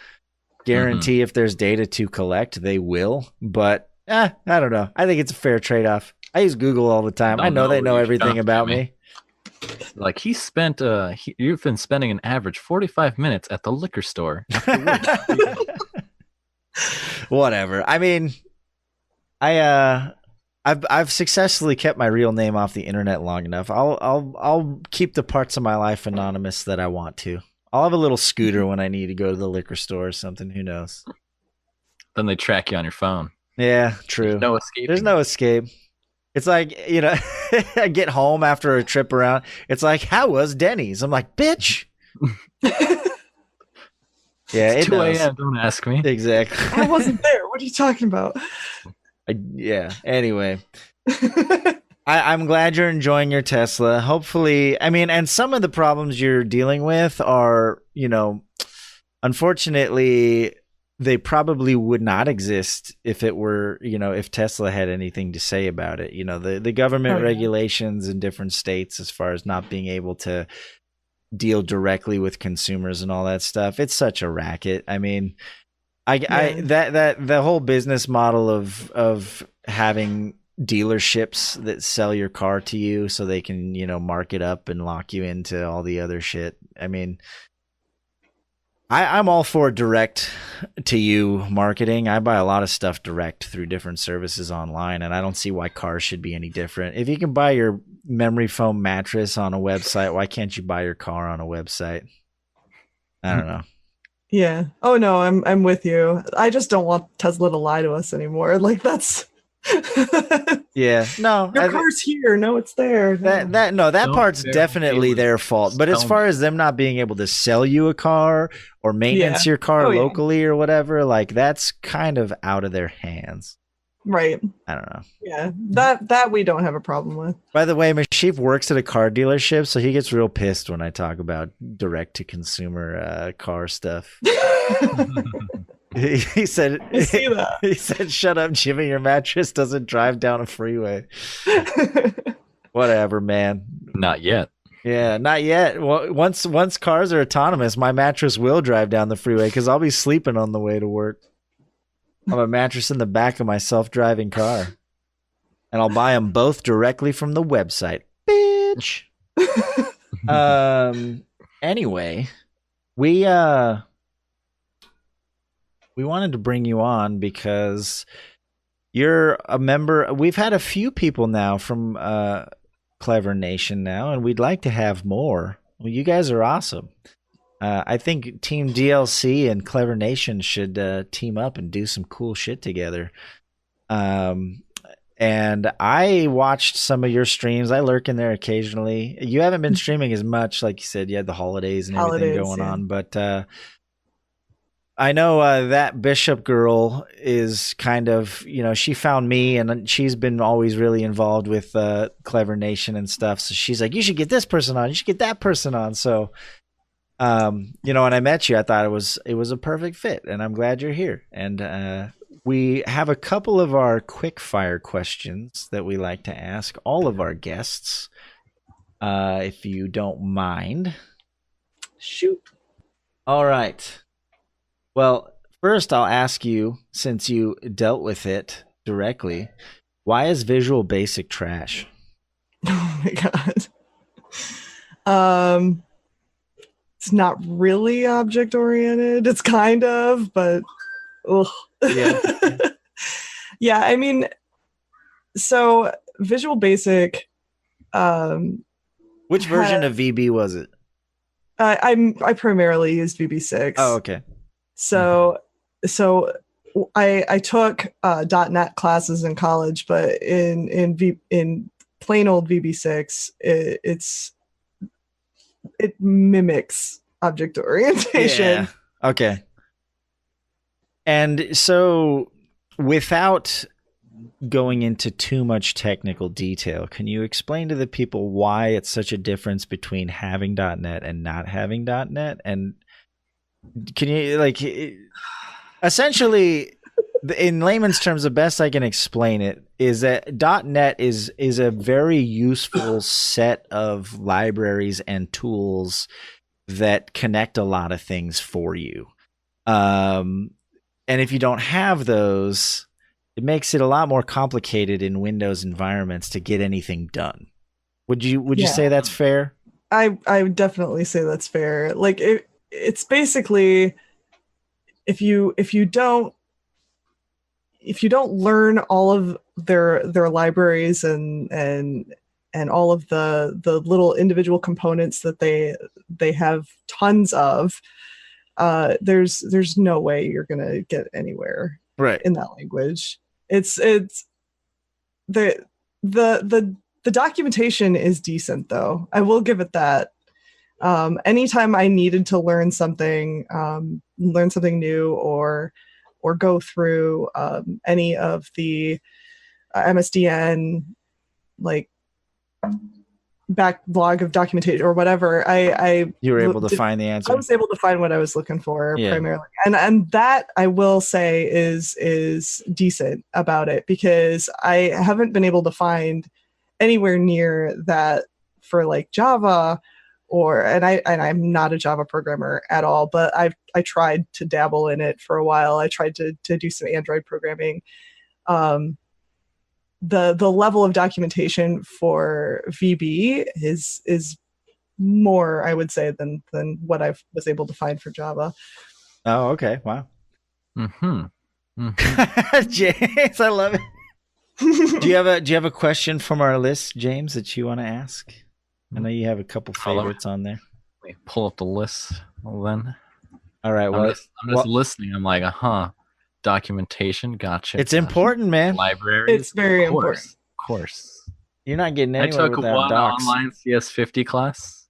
guarantee if there's data to collect, they will. But I don't know. I think it's a fair trade-off. I use Google all the time. I know they know everything about me. Like you've been spending an average 45 minutes at the liquor store. Whatever. I mean, I've successfully kept my real name off the internet long enough. I'll keep the parts of my life anonymous that I want to. I'll have a little scooter when I need to go to the liquor store or something. Who knows? Then they track you on your phone. Yeah, true. There's no escape. It's like, I get home after a trip around. It's like, how was Denny's? I'm like, bitch. Yeah, it's 2 a.m. Don't ask me. Exactly. I wasn't there. What are you talking about? Anyway, I'm glad you're enjoying your Tesla. Hopefully, I mean, and some of the problems you're dealing with are, unfortunately, they probably would not exist if it were, if Tesla had anything to say about it. The government regulations in different states as far as not being able to deal directly with consumers and all that stuff. It's such a racket. I mean, the whole business model of having dealerships that sell your car to you so they can, mark it up and lock you into all the other shit. I mean, I'm all for direct to you marketing. I buy a lot of stuff direct through different services online, and I don't see why cars should be any different. If you can buy your memory foam mattress on a website, why can't you buy your car on a website? I don't know. Yeah. Oh no, I'm with you. I just don't want Tesla to lie to us anymore. Like that's Yeah, no, Your car's here. No, it's there. That part's definitely their fault. But as far as them not being able to sell you a car or maintenance your car locally or whatever, like that's kind of out of their hands. Right. I don't know. Yeah, that we don't have a problem with. By the way, Meshyf works at a car dealership, so he gets real pissed when I talk about direct to consumer car stuff. He said, I see that. He said, "Shut up, Jimmy. Your mattress doesn't drive down a freeway." Whatever, man. Not yet. Yeah, not yet. Well, once cars are autonomous, my mattress will drive down the freeway because I'll be sleeping on the way to work. I'll have a mattress in the back of my self-driving car, and I'll buy them both directly from the website. Bitch. Anyway, we wanted to bring you on because you're a member. We've had a few people now from Clever Nation now, and we'd like to have more. Well, you guys are awesome. I think Team DLC and Clever Nation should team up and do some cool shit together. And I watched some of your streams. I lurk in there occasionally. You haven't been streaming as much, like you said. You had the holidays and everything going on, but I know that Bishop girl is kind of, she found me, and she's been always really involved with Clever Nation and stuff. So she's like, you should get this person on. You should get that person on. So, when I met you, I thought it was a perfect fit, and I'm glad you're here. And we have a couple of our quick fire questions that we like to ask all of our guests, if you don't mind. Shoot. All right. Well, first I'll ask you, since you dealt with it directly, why is Visual Basic trash? Oh my god. It's not really object oriented. It's kind of, but ugh. Yeah. Yeah, I mean, so Visual Basic. Which version of VB was it? I primarily used VB6. Oh, okay. So I took .NET classes in college, but in plain old VB6, it mimics object orientation. Yeah. Okay. And so, without going into too much technical detail, can you explain to the people why it's such a difference between having .NET and not having .NET? And can you, essentially, in layman's terms, the best I can explain it is that .NET is a very useful set of libraries and tools that connect a lot of things for you. And if you don't have those, it makes it a lot more complicated in Windows environments to get anything done. Would you say that's fair? I would definitely say that's fair. Like it's basically if you don't learn all of their libraries and all of the little individual components that they have tons of, there's no way you're gonna get anywhere right in that language. It's the documentation is decent, though. I will give it that. Anytime I needed to learn something new or go through any of the MSDN backlog of documentation or whatever, you were able to find the answer. I was able to find what I was looking for primarily, and that I will say is decent about it, because I haven't been able to find anywhere near that for Java, and I'm not a Java programmer at all, but I tried to dabble in it for a while. I tried to do some Android programming. The level of documentation for VB is more, I would say, than what I was able to find for Java. Oh, okay. Wow. Mm-hmm. James, I love it. Do you have a question from our list, James, that you want to ask? I know you have a couple favorites on there. Let me pull up the list then. All right. Well, I'm just listening. I'm like, documentation. Gotcha. It's important, man. Libraries. It's very important. Of course. You're not getting I anywhere took without one docs. online CS50 class,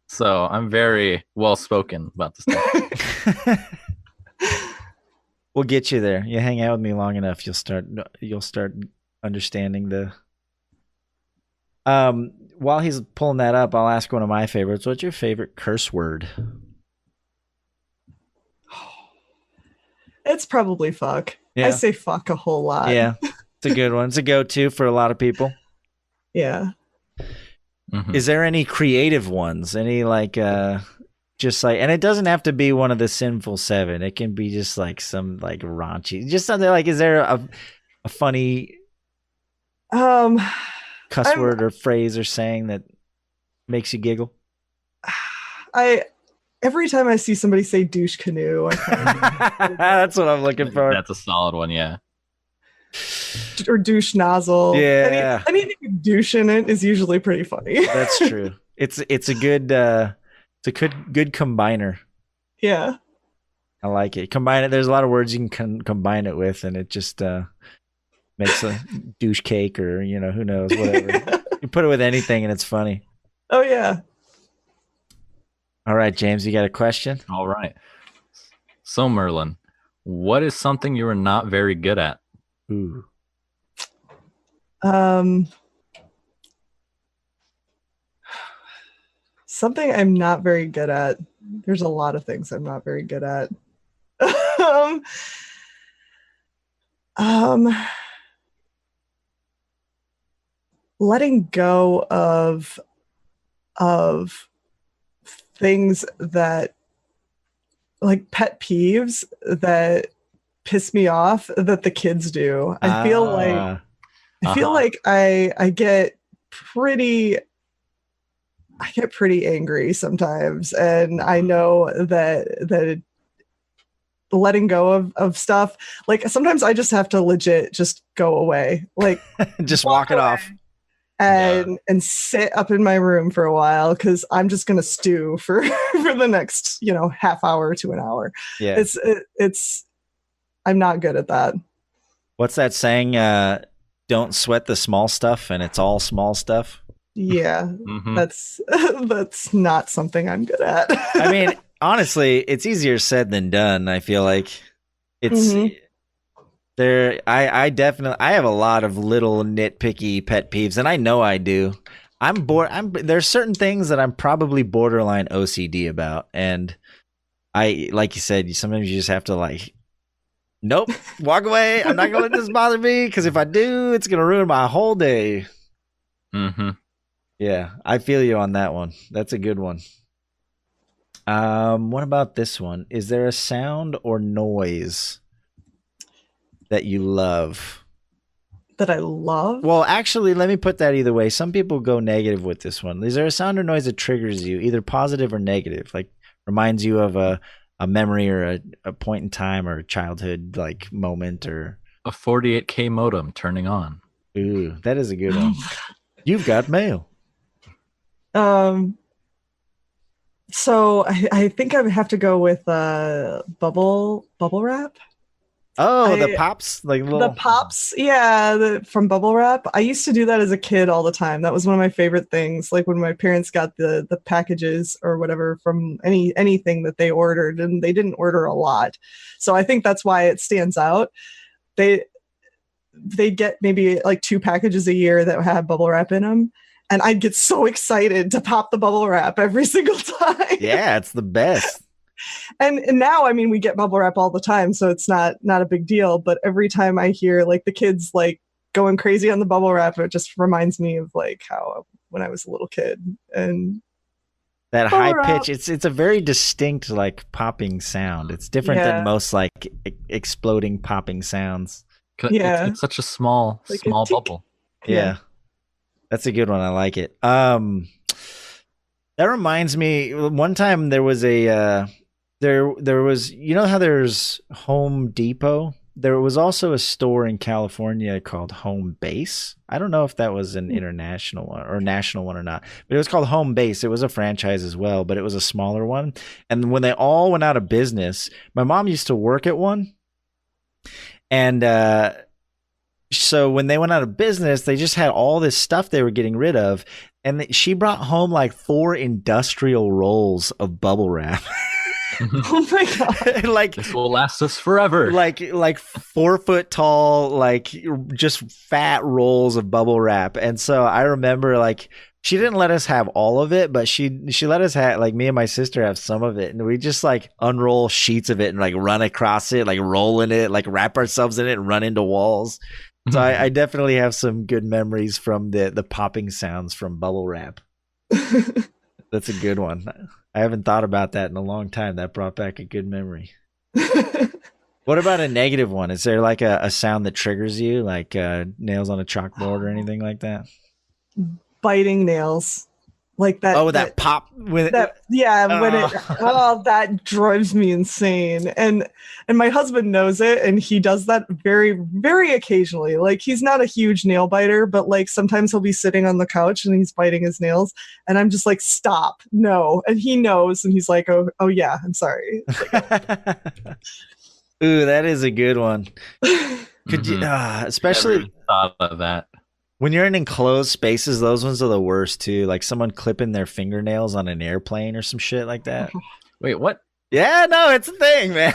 so I'm very well spoken about this stuff. We'll get you there. You hang out with me long enough, you'll start understanding the. While he's pulling that up, I'll ask one of my favorites. What's your favorite curse word? It's probably fuck. Yeah. I say fuck a whole lot. Yeah, it's a good one. It's a go-to for a lot of people. Yeah. Mhm. Is there any creative ones? Any like just like, and it doesn't have to be one of the sinful seven. It can be just like some like raunchy, just something like, is there a funny cuss word or phrase or saying that makes you giggle? Every time I see somebody say douche canoe, that's what I'm looking for. That's a solid one, yeah. Or douche nozzle. Yeah. Anything with douche in it is usually pretty funny. That's true. It's a good good combiner. Yeah. I like it. Combine it. There's a lot of words you can combine it with, and it just makes a douche cake, or who knows, whatever. You put it with anything, and it's funny. Oh yeah. All right, James, you got a question? All right. So Merlin, what is something you are not very good at? Ooh. Something I'm not very good at. There's a lot of things I'm not very good at. Letting go of things that, like, pet peeves that piss me off that the kids do. I feel like I get pretty angry sometimes, and I know that letting go of stuff, like, sometimes I just have to legit just go away, like just walk it off and sit up in my room for a while, because I'm just gonna stew for the next half hour to an hour. Yeah, it's I'm not good at that. What's that saying? Don't sweat the small stuff, and it's all small stuff. Yeah, Mm-hmm. that's not something I'm good at. I mean, honestly, it's easier said than done. I feel like it's there. I definitely have a lot of little nitpicky pet peeves, and I know I do. There's certain things that I'm probably borderline OCD about, and like you said, sometimes you just have to like, nope, walk away. I'm not gonna let this bother me, because if I do, it's gonna ruin my whole day. Mm-hmm. Yeah, I feel you on that one. That's a good one. What about this one? Is there a sound or noise that you love? That I love? Well, actually, let me put that either way. Some people go negative with this one. Is there a sound or noise that triggers you, either positive or negative? Like, reminds you of a memory or a point in time or a childhood like moment, or a 48K modem turning on. Ooh, that is a good one. You've got mail. So I think I would have to go with bubble wrap. Oh, the pops, like the pops, yeah, from Bubble Wrap. I used to do that as a kid all the time. That was one of my favorite things. Like when my parents got the packages or whatever from anything that they ordered, and they didn't order a lot, so I think that's why it stands out. They get maybe like 2 packages a year that have Bubble Wrap in them, and I'd get so excited to pop the Bubble Wrap every single time. Yeah, it's the best. And now, I mean, we get bubble wrap all the time, so it's not a big deal. But every time I hear like the kids like going crazy on the bubble wrap, it just reminds me of like how when I was a little kid. And that high pitch, it's a very distinct like popping sound. It's different than most like exploding popping sounds. Yeah, it's such a small bubble. Yeah, that's a good one. I like it. That reminds me, one time there was there was, how there's Home Depot? There was also a store in California called Home Base. I don't know if that was an international one or national one or not, but it was called Home Base. It was a franchise as well, but it was a smaller one. And when they all went out of business, my mom used to work at one. And so when they went out of business, they just had all this stuff they were getting rid of. And she brought home like 4 industrial rolls of bubble wrap. Oh my God. Like, this will last us forever. Like 4 foot tall, like just fat rolls of bubble wrap. And so I remember, like, she didn't let us have all of it, but she let us have, like, me and my sister have some of it, and we just like unroll sheets of it and like run across it, like roll in it, like wrap ourselves in it and run into walls. So I definitely have some good memories from the popping sounds from bubble wrap. That's a good one. I haven't thought about that in a long time. That brought back a good memory. What about a negative one? Is there like a sound that triggers you, like nails on a chalkboard or anything like that? Biting nails, like that. Oh, that pop when that, yeah, when it that drives me insane. And my husband knows it, and he does that very, very occasionally. Like, he's not a huge nail biter, but like sometimes he'll be sitting on the couch and he's biting his nails, and I'm just like, stop, no. And he knows, and he's like, oh yeah, I'm sorry. Ooh, that is a good one. Could you, especially never thought of that. When you're in enclosed spaces, those ones are the worst too. Like someone clipping their fingernails on an airplane or some shit like that. Wait, what? Yeah, no, it's a thing, man.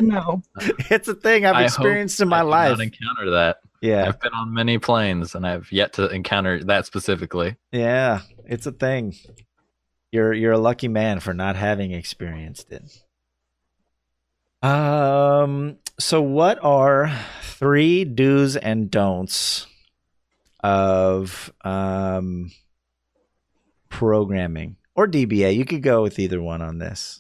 No, it's a thing I've experienced in my life. I did not encounter that. Yeah, I've been on many planes, and I've yet to encounter that specifically. Yeah, it's a thing. You're a lucky man for not having experienced it. So what are 3 do's and don'ts of programming or DBA? You could go with either one on this.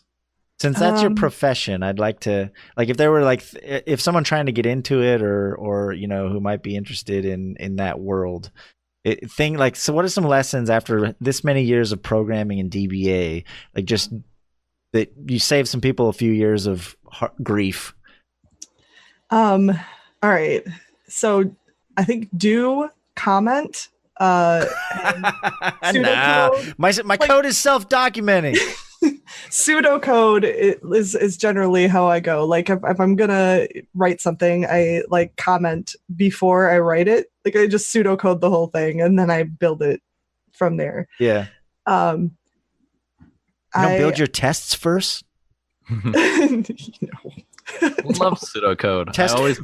Since that's your profession, I'd like to, like, if there were like if someone trying to get into it or you know, who might be interested in that world, so what are some lessons after this many years of programming in DBA, like just that you save some people a few years of grief? All right, so I think do comment nah, my code is self-documenting. Pseudocode is generally how I go. Like, if I'm gonna write something, I like comment before I write it. Like, I just pseudocode the whole thing and then I build it from there. Yeah. You don't build your tests first? No. Love pseudocode.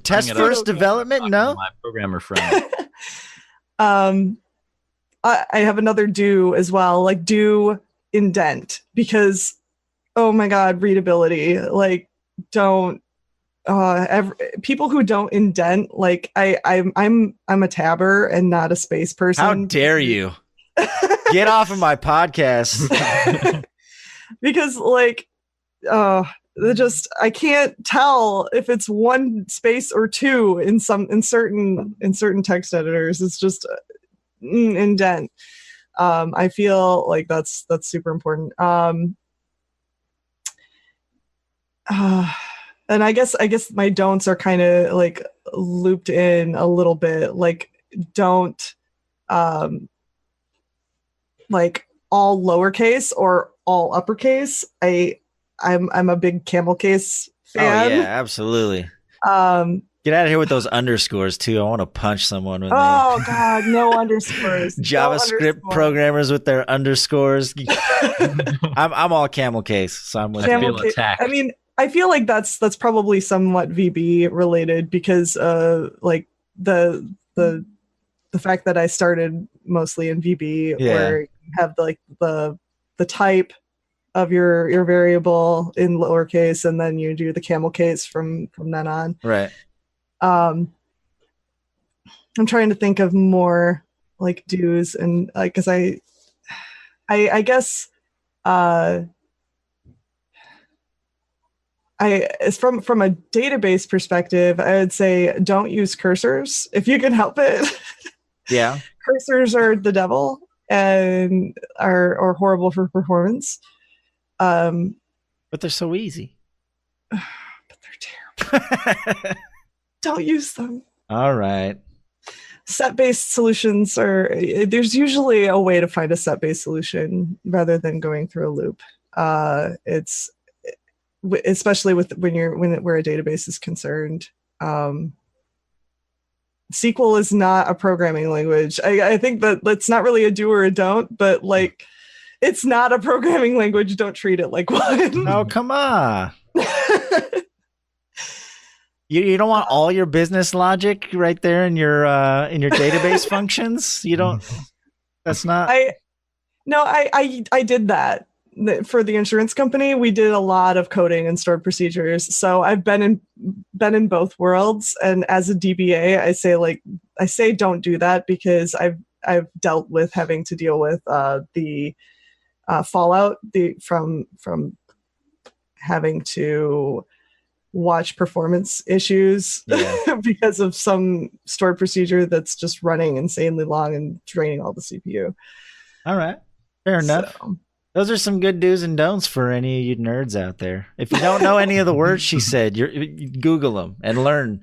Test first development? No? My programmer friend. I have another do as well. Like, do indent, because oh my god, readability. Like, don't people who don't indent, like I'm a tabber and not a space person. How dare you? Get off of my podcast. Because like I can't tell if it's 1 space or 2 in certain text editors. It's just indent. I feel like that's super important. And I guess my don'ts are kind of like looped in a little bit. Like, don't like all lowercase or all uppercase. I'm a big camel case fan. Oh yeah, absolutely. Get out of here with those underscores too. I want to punch someone when God, no underscores. JavaScript programmers with their underscores. I'm all camel case, so I'm with feel attacked. I mean, I feel like that's probably somewhat VB related, because like the fact that I started mostly in VB, where you have the type of your variable in lowercase, and then you do the camel case from then on. Right. I'm trying to think of more like do's, and like, because I guess it's from a database perspective, I would say don't use cursors if you can help it. Yeah. Cursors are the devil and are horrible for performance. But they're so easy. But they're terrible. Don't use them. All right. Set-based solutions there's usually a way to find a set-based solution rather than going through a loop. It's especially with where a database is concerned. SQL is not a programming language. I think that that's not really a do or a don't, but like, it's not a programming language. Don't treat it like one. Oh, come on. You don't want all your business logic right there in your database functions. You don't. That's not. I did that for the insurance company. We did a lot of coding and stored procedures. So I've been in both worlds. And as a DBA, I say don't do that, because I've dealt with having to deal with the fallout from having to watch performance issues because of some stored procedure that's just running insanely long and draining all the CPU. All right. Fair enough. So, those are some good do's and don'ts for any of you nerds out there. If you don't know any of the words she said, you Google them and learn.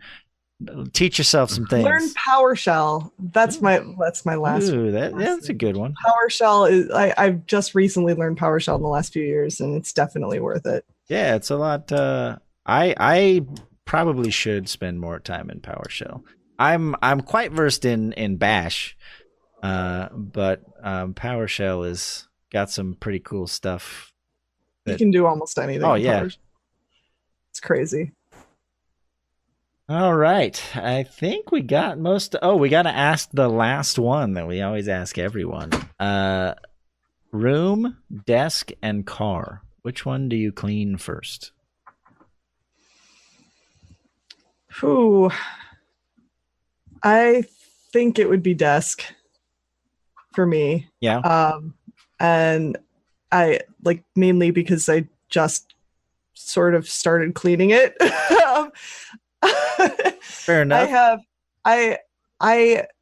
Teach yourself some things. Learn PowerShell. That's my last. Ooh, that's a good one. PowerShell is. I've just recently learned PowerShell in the last few years, and it's definitely worth it. Yeah, it's a lot. I probably should spend more time in PowerShell. I'm quite versed in Bash, but PowerShell is got some pretty cool stuff. You can do almost anything. Oh yeah, it's crazy. All right, I think we got most. Oh, we got to ask the last one that we always ask everyone. Room, desk, and car. Which one do you clean first? Ooh, I think it would be desk for me. Yeah. And I mainly because I just sort of started cleaning it. Fair enough.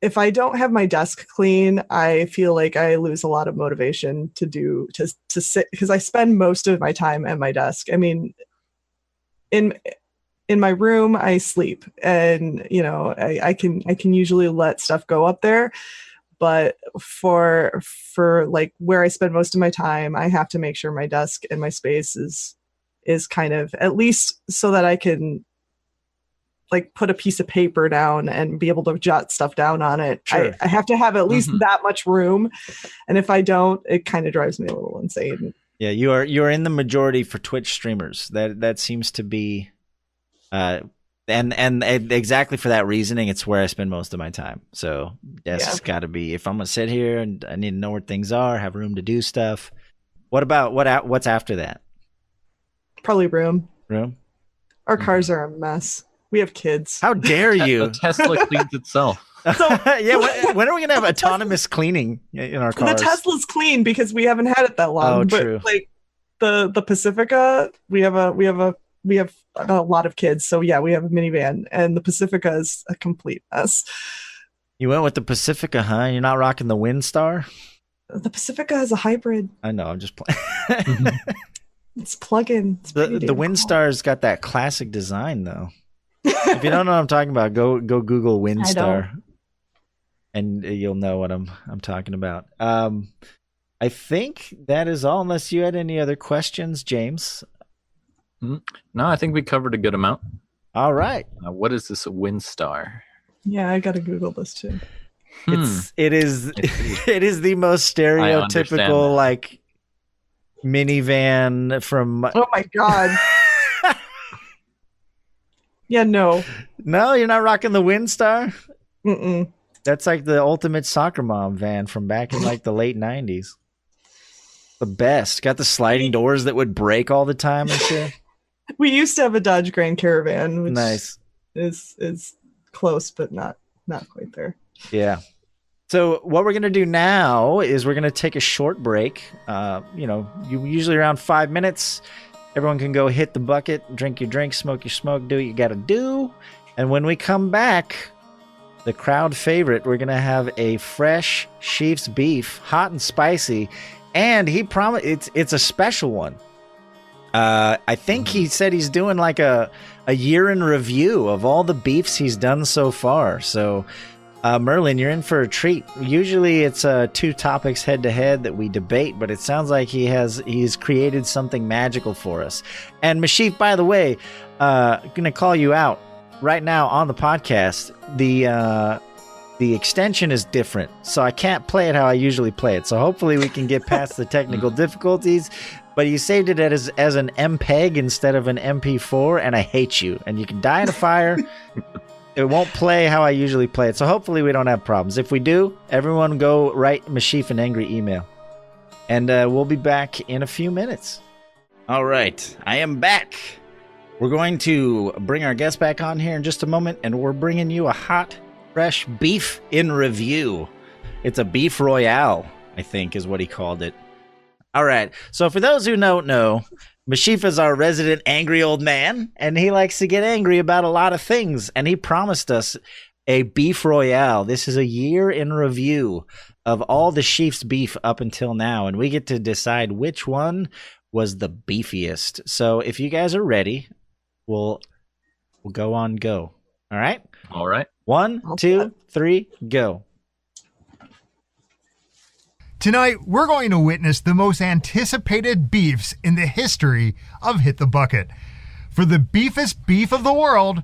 If I don't have my desk clean, I feel like I lose a lot of motivation to sit, because I spend most of my time at my desk. I mean, in my room, I sleep, and I can usually let stuff go up there. But for like where I spend most of my time, I have to make sure my desk and my space is kind of, at least so that I can like put a piece of paper down and be able to jot stuff down on it. Sure. I have to have at least that much room. And if I don't, it kind of drives me a little insane. Yeah, you are in the majority for Twitch streamers. That seems to be and exactly for that reasoning, it's where I spend most of my time. So desk's got to be, if I'm gonna sit here and I need to know where things are, have room to do stuff. What about what's after that? Probably room. Room. Our cars are a mess. We have kids. How dare you? The Tesla cleans itself. So, yeah, when are we gonna have autonomous cleaning in our cars? The Tesla's clean because we haven't had it that long. Oh, but true. Like the Pacifica, we have a lot of kids, so yeah, we have a minivan, and the Pacifica is a complete mess. You went with the Pacifica, huh? You're not rocking the Windstar? The Pacifica is a hybrid. I know. I'm just playing. It's plug-in. The Windstar's got that classic design, though. If you don't know what I'm talking about, go Google Windstar, and you'll know what I'm talking about. I think that is all, unless you had any other questions, James. No, I think we covered a good amount. All right. What is this Windstar? Yeah, I gotta Google this too. It is the most stereotypical like minivan from. Oh my god. Yeah, no, you're not rocking the Windstar. Mm-mm. That's like the ultimate soccer mom van from back in like the late 90s. The best. Got the sliding doors that would break all the time and shit. We used to have a Dodge Grand Caravan, which nice. is close, but not quite there. Yeah. So what we're gonna do now is we're gonna take a short break. Usually around 5 minutes. Everyone can go hit the bucket, drink your drink, smoke your smoke, do what you gotta do. And when we come back, the crowd favorite, we're gonna have a fresh Sheaf's beef, hot and spicy, and he promised it's a special one. I think he said he's doing like a year in review of all the beefs he's done so far. So Merlyn, you're in for a treat. Usually it's two topics head to head that we debate, but it sounds like he's created something magical for us. And Meshyf, by the way, gonna call you out right now on the podcast. The extension is different, so I can't play it how I usually play it. So hopefully we can get past the technical difficulties. But you saved it as an MPEG instead of an MP4, and I hate you. And you can die in a fire. It won't play how I usually play it. So hopefully we don't have problems. If we do, everyone go write Meshyf an angry email. And we'll be back in a few minutes. All right, I am back. We're going to bring our guest back on here in just a moment, and we're bringing you a hot, fresh beef in review. It's a beef royale, I think is what he called it. All right, so for those who don't know, Meshyf is our resident angry old man, and he likes to get angry about a lot of things, and he promised us a beef royale. This is a year in review of all the Chiefs beef up until now, and we get to decide which one was the beefiest. So if you guys are ready, we'll go on go. All right? All right. 1, 2, 3, go. Tonight, we're going to witness the most anticipated beefs in the history of Hit the Bucket. For the beefest beef of the world,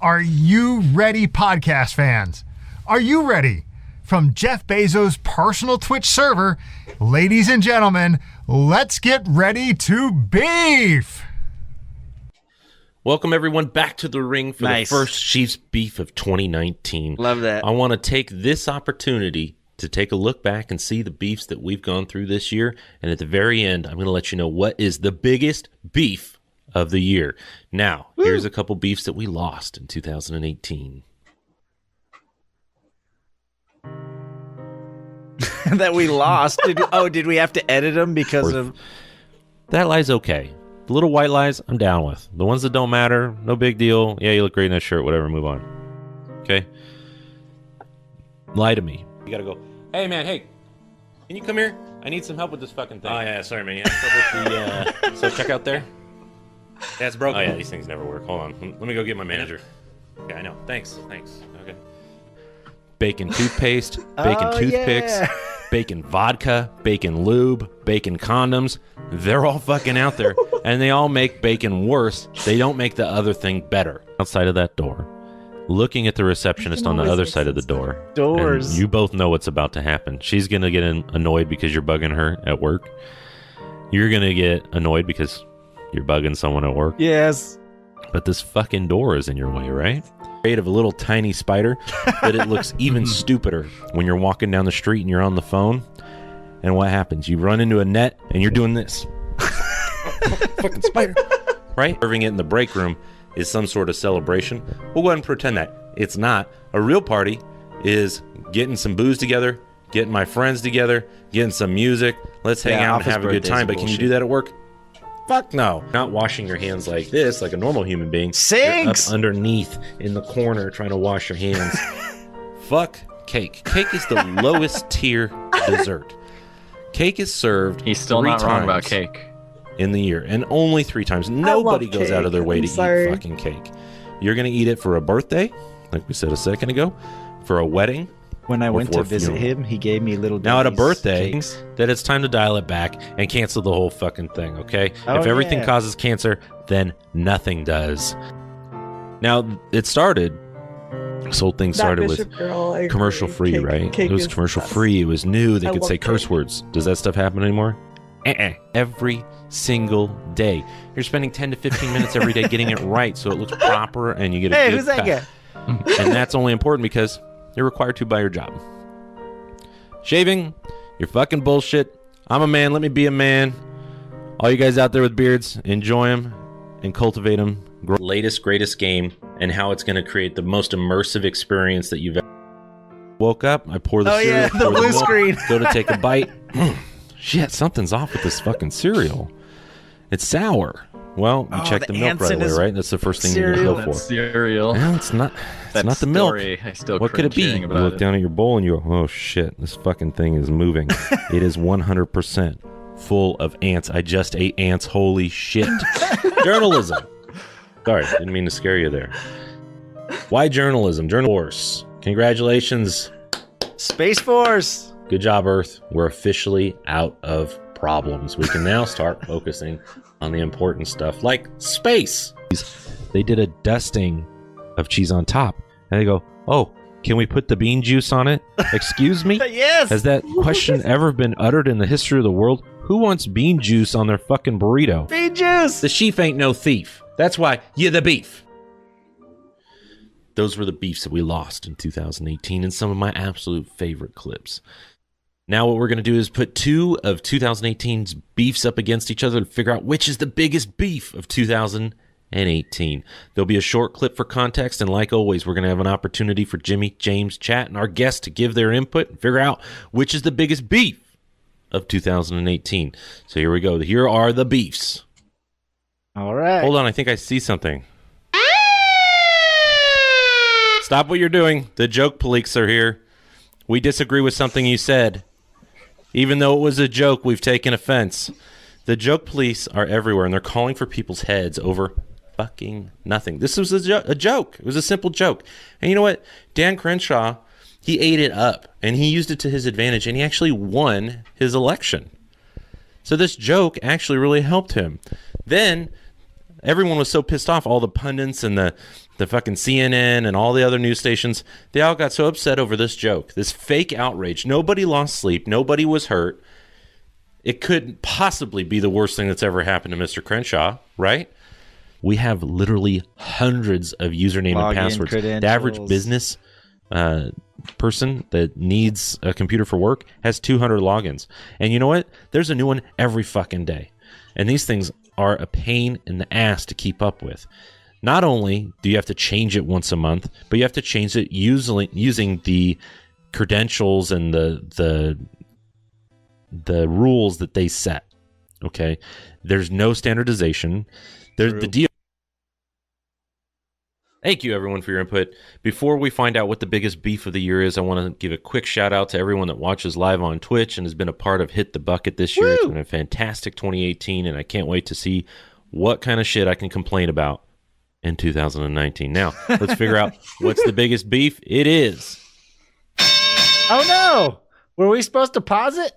are you ready, podcast fans? Are you ready? From Jeff Bezos' personal Twitch server, ladies and gentlemen, let's get ready to beef! Welcome, everyone, back to the ring for the first Chiefs beef of 2019. Love that. I want to take this opportunity to take a look back and see the beefs that we've gone through this year. And at the very end, I'm going to let you know what is the biggest beef of the year. Now, here's a couple beefs that we lost in 2018. That we lost? Did we have to edit them because of... That lie's okay. The little white lies, I'm down with. The ones that don't matter, no big deal. Yeah, you look great in that shirt, whatever, move on. Okay? Lie to me. You gotta go, hey man, hey, can you come here? I need some help with this fucking thing. Oh yeah, sorry man, you have trouble with the self-checkout there? Yeah, it's broken. Oh yeah, these things never work. Hold on, let me go get my manager. Okay, I know. Thanks. Okay. Bacon toothpaste, bacon toothpicks, bacon vodka, bacon lube, bacon condoms. They're all fucking out there, and they all make bacon worse. They don't make the other thing better. Outside of that door, looking at the receptionist on the other side of the door. Doors. You both know what's about to happen. She's going to get annoyed because you're bugging her at work. You're going to get annoyed because you're bugging someone at work. Yes. But this fucking door is in your way, right? Made of a little tiny spider, but it looks even stupider when you're walking down the street and you're on the phone. And what happens? You run into a net and you're doing this. Fucking spider. Right? Serving it in the break room is some sort of celebration. We'll go ahead and pretend that it's not. A real party is getting some booze together, getting my friends together, getting some music. Let's hang out and have a good time. But can you do that at work? Fuck no. Not washing your hands like this, like a normal human being. Sinks! You're up underneath in the corner trying to wash your hands. Fuck cake. Cake is the lowest tier dessert. Cake is served He's still not wrong about cake. In the year, and only 3 times. Nobody goes out of their way to eat fucking cake. You're going to eat it for a birthday, like we said a second ago, for a wedding. When I went to visit him, he gave me little now at a birthday that it's time to dial it back and cancel the whole fucking thing, okay? If everything causes cancer, then nothing does. Now, it started, this whole thing started with commercial free, right? It was commercial free. It was new. They could say curse words. Does that stuff happen anymore? Every single day. You're spending 10 to 15 minutes every day getting it right so it looks proper and you get a good who's that guy? And that's only important because you're required to by your job. Shaving, you're fucking bullshit. I'm a man. Let me be a man. All you guys out there with beards, enjoy them and cultivate them. Latest, greatest game and how it's going to create the most immersive experience that you've ever. Woke up, I pour the cereal. The blue screen. Go to take a bite. Shit, something's off with this fucking cereal. It's sour. Well, you check the milk right away, right? That's the first thing you're going to go for. Cereal. No, it's not. It's not the milk. I still what could it be? You look down at your bowl and you go, oh shit, this fucking thing is moving. It is 100% full of ants. I just ate ants. Holy shit. Journalism. Sorry, didn't mean to scare you there. Why journalism? Journal force. Congratulations. Space Force. Good job, Earth. We're officially out of problems. We can now start focusing on the important stuff like space. They did a dusting of cheese on top. And they go, oh, can we put the bean juice on it? Excuse me? Yes. Has that question ever been uttered in the history of the world? Who wants bean juice on their fucking burrito? Bean juice. The sheaf ain't no thief. That's why you're the beef. Those were the beefs that we lost in 2018 and some of my absolute favorite clips. Now what we're going to do is put two of 2018's beefs up against each other to figure out which is the biggest beef of 2018. There'll be a short clip for context, and like always, we're going to have an opportunity for Jimmy, James, Chat, and our guests to give their input and figure out which is the biggest beef of 2018. So here we go. Here are the beefs. All right. Hold on, I think I see something. Stop what you're doing. The joke police are here. We disagree with something you said. Even though it was a joke, we've taken offense. The joke police are everywhere, and they're calling for people's heads over fucking nothing. This was a joke. It was a simple joke. And you know what? Dan Crenshaw, he ate it up, and he used it to his advantage, and he actually won his election. So this joke actually really helped him. Then everyone was so pissed off, all the pundits and the fucking CNN and all the other news stations, they all got so upset over this joke, this fake outrage. Nobody lost sleep. Nobody was hurt. It couldn't possibly be the worst thing that's ever happened to Mr. Crenshaw, right? We have literally hundreds of username and passwords. The average business person that needs a computer for work has 200 logins. And you know what? There's a new one every fucking day. And these things are a pain in the ass to keep up with. Not only do you have to change it once a month, but you have to change it using the credentials and the rules that they set. Okay, there's no standardization. There's the deal. Thank you, everyone, for your input. Before we find out what the biggest beef of the year is, I want to give a quick shout out to everyone that watches live on Twitch and has been a part of Hit the Bucket this year. It's been a fantastic 2018, and I can't wait to see what kind of shit I can complain about in 2019. Now, let's figure out what's the biggest beef. It is. Oh, no. Were we supposed to pause it?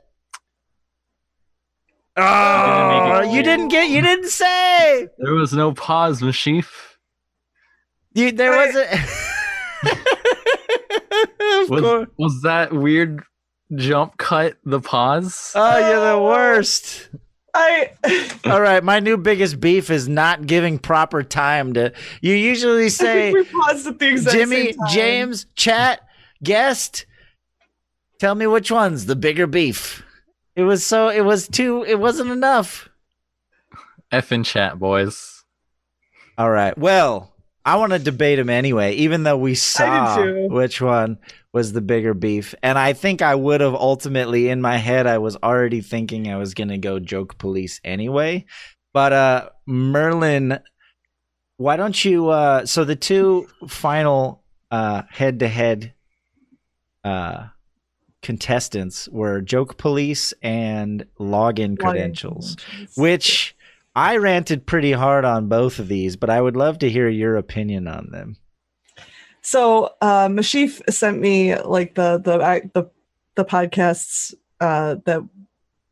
Oh, you didn't say. There was no pause, Meshyf. There wasn't. Was that weird jump cut the pause? Oh, you're the worst. All right, my new biggest beef is not giving proper time to. You usually say, we paused at the exact Jimmy, same time. James, Chat, guest. Tell me which one's the bigger beef. It wasn't enough. Effing chat, boys. All right. Well, I want to debate him anyway, even though we saw which one was the bigger beef. And I think I would have ultimately, in my head, I was already thinking I was going to go joke police anyway. But Merlyn, why don't you so the two final head-to-head contestants were joke police and login credentials, which I ranted pretty hard on both of these, but I would love to hear your opinion on them. So Meshyf sent me like the podcasts that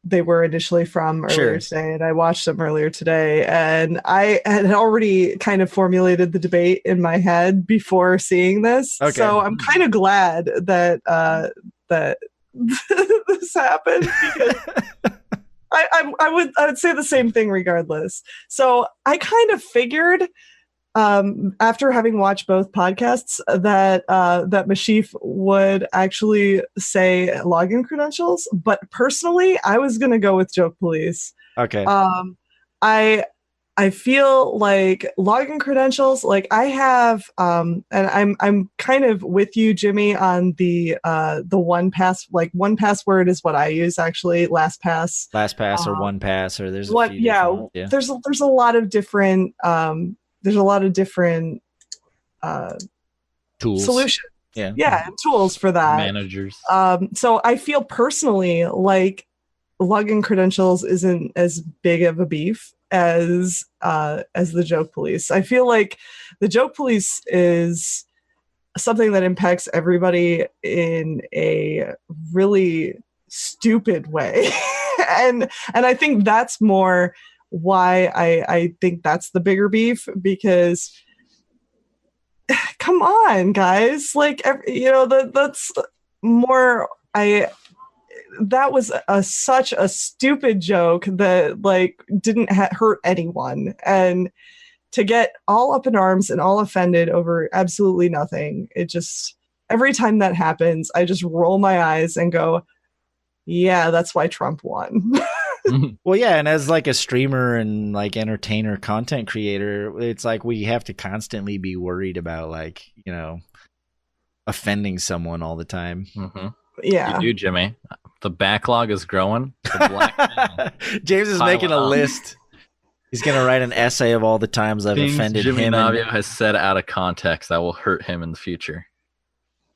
they were initially from earlier today, and I watched them earlier today, and I had already kind of formulated the debate in my head before seeing this. Okay. So I'm kind of glad that that this happened, because I would say the same thing regardless. So I kind of figured, after having watched both podcasts, that Meshyf would actually say login credentials, but personally, I was gonna go with joke police. Okay. I feel like login credentials, like I have, and I'm kind of with you, Jimmy, on the one pass. Like one password is what I use actually. LastPass or one pass, or there's a few different, there's a lot of different tools, solutions. Yeah, tools for that. Managers. So I feel personally like login credentials isn't as big of a beef as the joke police. I feel like the joke police is something that impacts everybody in a really stupid way. and I think that's more why I think that's the bigger beef, because come on, guys, like, that's more, that was such a stupid joke that like didn't hurt anyone, and to get all up in arms and all offended over absolutely nothing, it just, every time that happens, I just roll my eyes and go, yeah, that's why Trump won. Well, yeah, and as like a streamer and like entertainer, content creator, it's like we have to constantly be worried about like, offending someone all the time. Mm-hmm. Yeah. You do, Jimmy. The backlog is growing. The black James is making a list. He's going to write an essay of all the times I've offended him. JimmyNavio has said out of context that will hurt him in the future.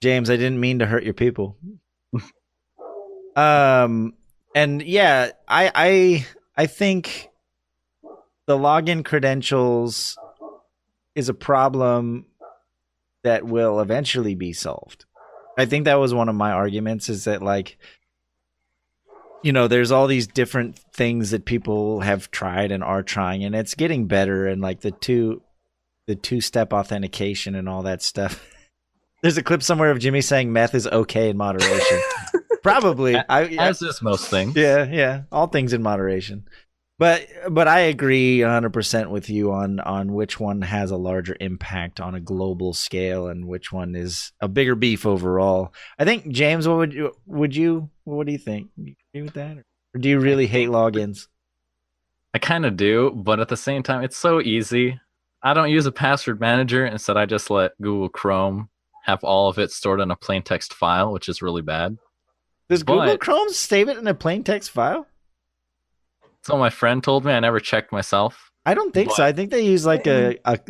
James, I didn't mean to hurt your people. And yeah, I think the login credentials is a problem that will eventually be solved. I think that was one of my arguments, is that like, there's all these different things that people have tried and are trying, and it's getting better, and like the two-step authentication and all that stuff. There's a clip somewhere of Jimmy saying meth is okay in moderation. Probably. As is most things. Yeah. All things in moderation. But I agree 100% with you on which one has a larger impact on a global scale and which one is a bigger beef overall. I think, James, what do you think? You agree with that? Or do you really hate logins? I kind of do, but at the same time, it's so easy. I don't use a password manager. Instead, I just let Google Chrome have all of it stored in a plain text file, which is really bad. Does Google Chrome save it in a plain text file? So my friend told me. I never checked myself. I don't think so. I think they use like I have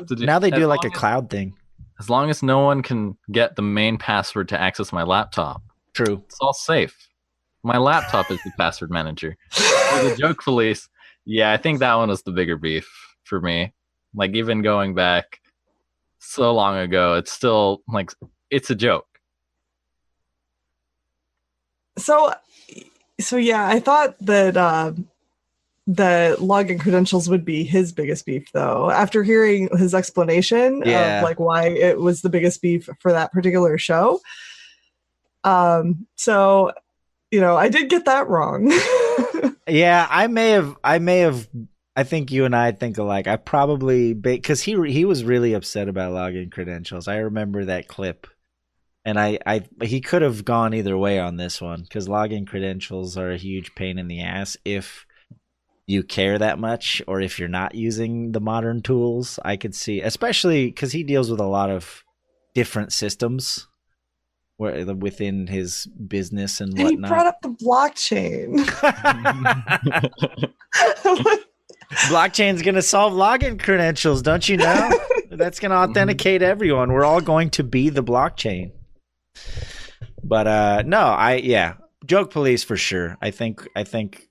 to do. Now they do like a cloud thing. As long as no one can get the main password to access my laptop. True. It's all safe. My laptop is the password manager. For the joke police, yeah, I think that one was the bigger beef for me. Like, even going back so long ago, it's still like, it's a joke. So yeah, I thought that the login credentials would be his biggest beef, though. After hearing his explanation of like why it was the biggest beef for that particular show, so I did get that wrong. Yeah, I may have. I think you and I think alike. I probably, because he was really upset about login credentials. I remember that clip. And he could have gone either way on this one, because login credentials are a huge pain in the ass if you care that much, or if you're not using the modern tools. I could see, especially because he deals with a lot of different systems within his business and whatnot. He brought up the blockchain. Blockchain's going to solve login credentials, don't you know? That's going to authenticate everyone. We're all going to be the blockchain. But joke police for sure. I think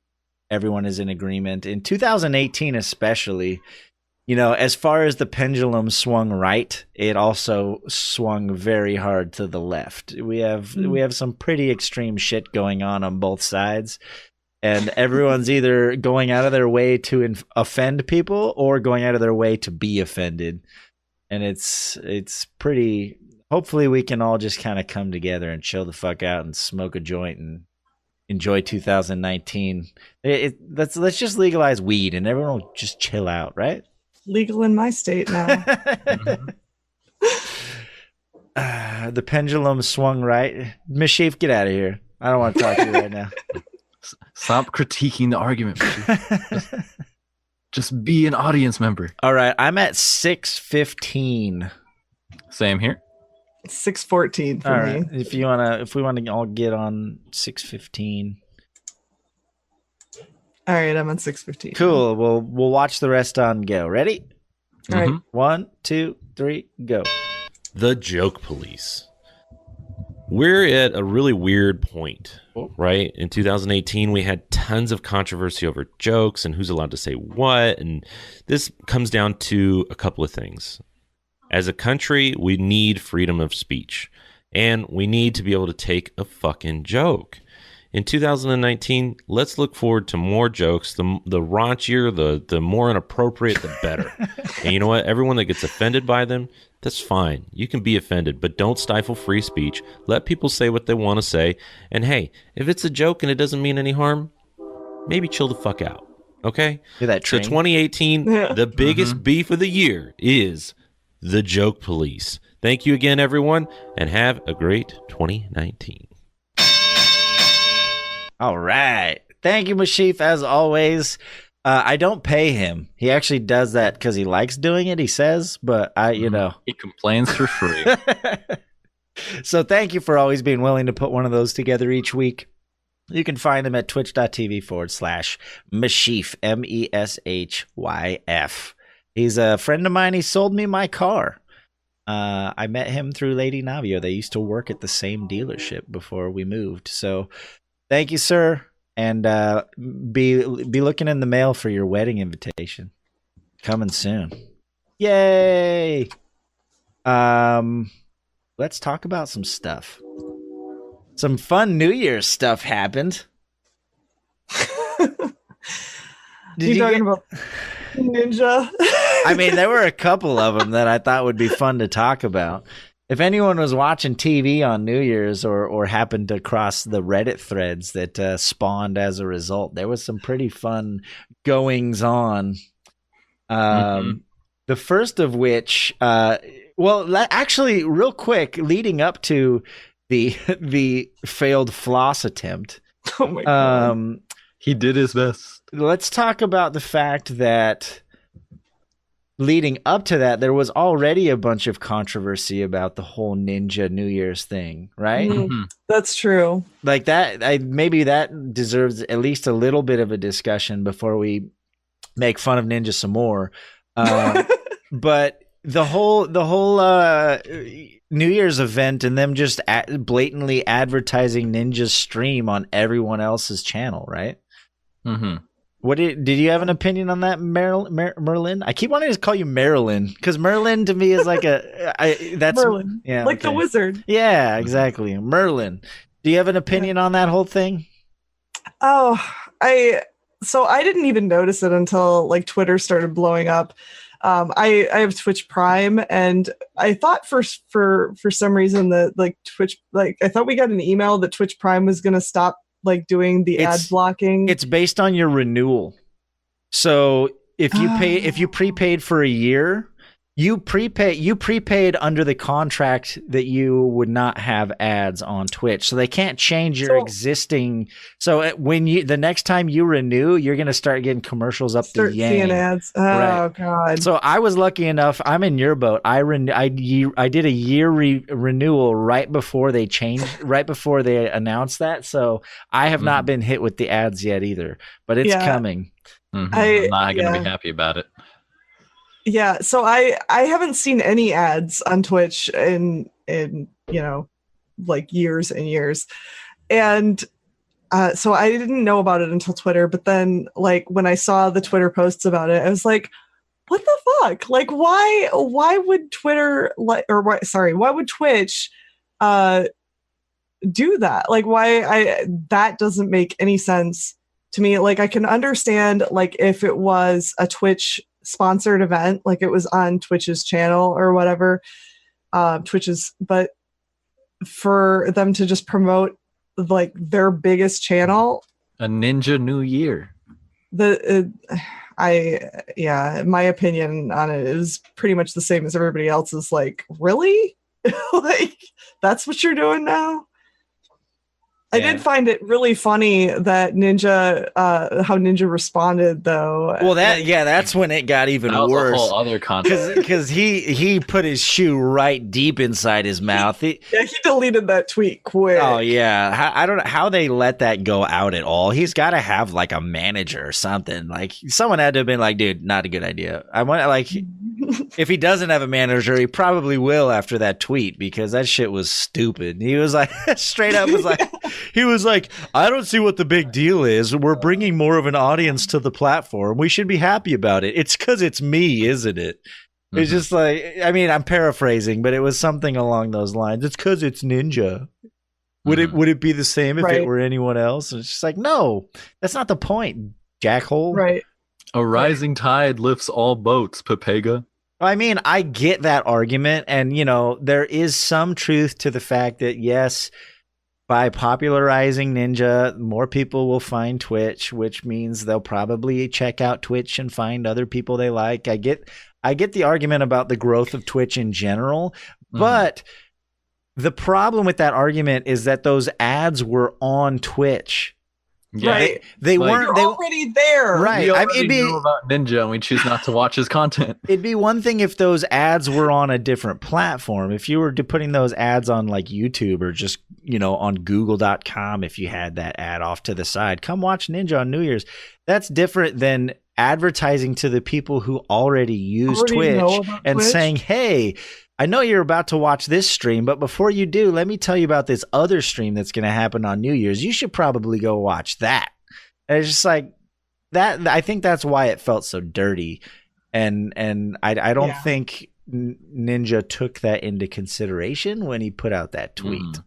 everyone is in agreement. In 2018 especially, as far as the pendulum swung right, it also swung very hard to the left. We have some pretty extreme shit going on both sides, and everyone's either going out of their way to offend people or going out of their way to be offended. And it's pretty. Hopefully we can all just kind of come together and chill the fuck out and smoke a joint and enjoy 2019. Let's just legalize weed and everyone will just chill out, right? Legal in my state now. The pendulum swung right. Meshyf, get out of here. I don't want to talk to you right now. Stop critiquing the argument. Just be an audience member. All right, I'm at 6:15. Same here. 6:14 for me. If we want to all get on 6:15. All right, I'm on 6:15. Cool. We'll watch the rest on go. Ready? All right. 1, 2, 3, go. The joke police. We're at a really weird point, right? In 2018, we had tons of controversy over jokes and who's allowed to say what. And this comes down to a couple of things. As a country, we need freedom of speech, and we need to be able to take a fucking joke. In 2019, let's look forward to more jokes. The raunchier, the more inappropriate, the better. And you know what? Everyone that gets offended by them, that's fine. You can be offended, but don't stifle free speech. Let people say what they want to say. And hey, if it's a joke and it doesn't mean any harm, maybe chill the fuck out. Okay? Hear that So train? 2018, the biggest beef of the year is the joke police. Thank you again, everyone, and have a great 2019. All right. Thank you, Meshyf, as always. I don't pay him. He actually does that because he likes doing it, he says, but He complains for free. So thank you for always being willing to put one of those together each week. You can find him at twitch.tv/Meshyf, MESHYF. He's a friend of mine. He sold me my car. I met him through JimmyNavio. They used to work at the same dealership before we moved. So thank you, sir. And be looking in the mail for your wedding invitation. Coming soon. Yay! Let's talk about some stuff. Some fun New Year's stuff happened. You talking about Ninja? I mean, there were a couple of them that I thought would be fun to talk about. If anyone was watching TV on New Year's or happened to cross the Reddit threads that spawned as a result, there was some pretty fun goings on. The first of which, actually, real quick, leading up to the failed floss attempt. Oh my God. He did his best. Let's talk about the fact that leading up to that, there was already a bunch of controversy about the whole Ninja New Year's thing, right? That's true. Like that, maybe that deserves at least a little bit of a discussion before we make fun of Ninja some more. But the whole New Year's event and them just blatantly advertising Ninja's stream on everyone else's channel, right? What did you have an opinion on that, Merlyn? I keep wanting to call you Marilyn because Merlyn to me is like that's Merlin. Yeah, like the wizard. Yeah, exactly. Merlyn. Do you have an opinion on that whole thing? Oh, I didn't even notice it until like Twitter started blowing up. I have Twitch Prime, and I thought for some reason that like Twitch, like I thought we got an email that Twitch Prime was going to stop like doing the ad blocking. It's based on your renewal. So if you prepaid for a year, you prepaid under the contract that you would not have ads on Twitch. So they can't change your existing. So when the next time you renew, you're going to start getting commercials up the yang. Seeing ads. Oh right. God. So I was lucky enough. I'm in your boat. I did a year renewal right before they announced that. So I have not been hit with the ads yet either, but it's coming. I'm not going to be happy about it. Yeah, so I haven't seen any ads on Twitch in like years and years, and so I didn't know about it until Twitter. But then, like when I saw the Twitter posts about it, I was like, "What the fuck? Like, why would Twitter why would Twitch do that? Like, that doesn't make any sense to me. Like, I can understand like if it was a Twitch sponsored event, like it was on Twitch's channel or whatever, but for them to just promote like their biggest channel, a Ninja New Year, my opinion on it is pretty much the same as everybody else's. Like, really? Like, that's what you're doing now? I did find it really funny that how Ninja responded, though. Well, that's when it got even worse. A whole other context. Because he put his shoe right deep inside his mouth. He deleted that tweet quick. Oh yeah, I don't know how they let that go out at all. He's got to have like a manager or something. Like someone had to have been like, dude, not a good idea. I want like. If he doesn't have a manager, he probably will after that tweet because that shit was stupid. He was like, straight up was like, he was like, I don't see what the big deal is. We're bringing more of an audience to the platform. We should be happy about it. It's because it's me, isn't it? It's just like, I mean, I'm paraphrasing, but it was something along those lines. It's because it's Ninja. Would it be the same if it were anyone else? And it's just like, no, that's not the point, jackhole. Right. A rising tide lifts all boats, Pepega. I mean, I get that argument, and there is some truth to the fact that yes, by popularizing Ninja, more people will find Twitch, which means they'll probably check out Twitch and find other people they like. I get the argument about the growth of Twitch in general, but the problem with that argument is that those ads were on Twitch. Yeah, right. They weren't. They already there. Right. We already knew about Ninja, and we choose not to watch his content. It'd be one thing if those ads were on a different platform. If you were putting those ads on like YouTube or just on Google.com, if you had that ad off to the side, come watch Ninja on New Year's. That's different than advertising to the people who already use Twitch and saying, "Hey, I know you're about to watch this stream, but before you do, let me tell you about this other stream that's going to happen on New Year's. You should probably go watch that." And it's just like that. I think that's why it felt so dirty. And I don't think Ninja took that into consideration when he put out that tweet.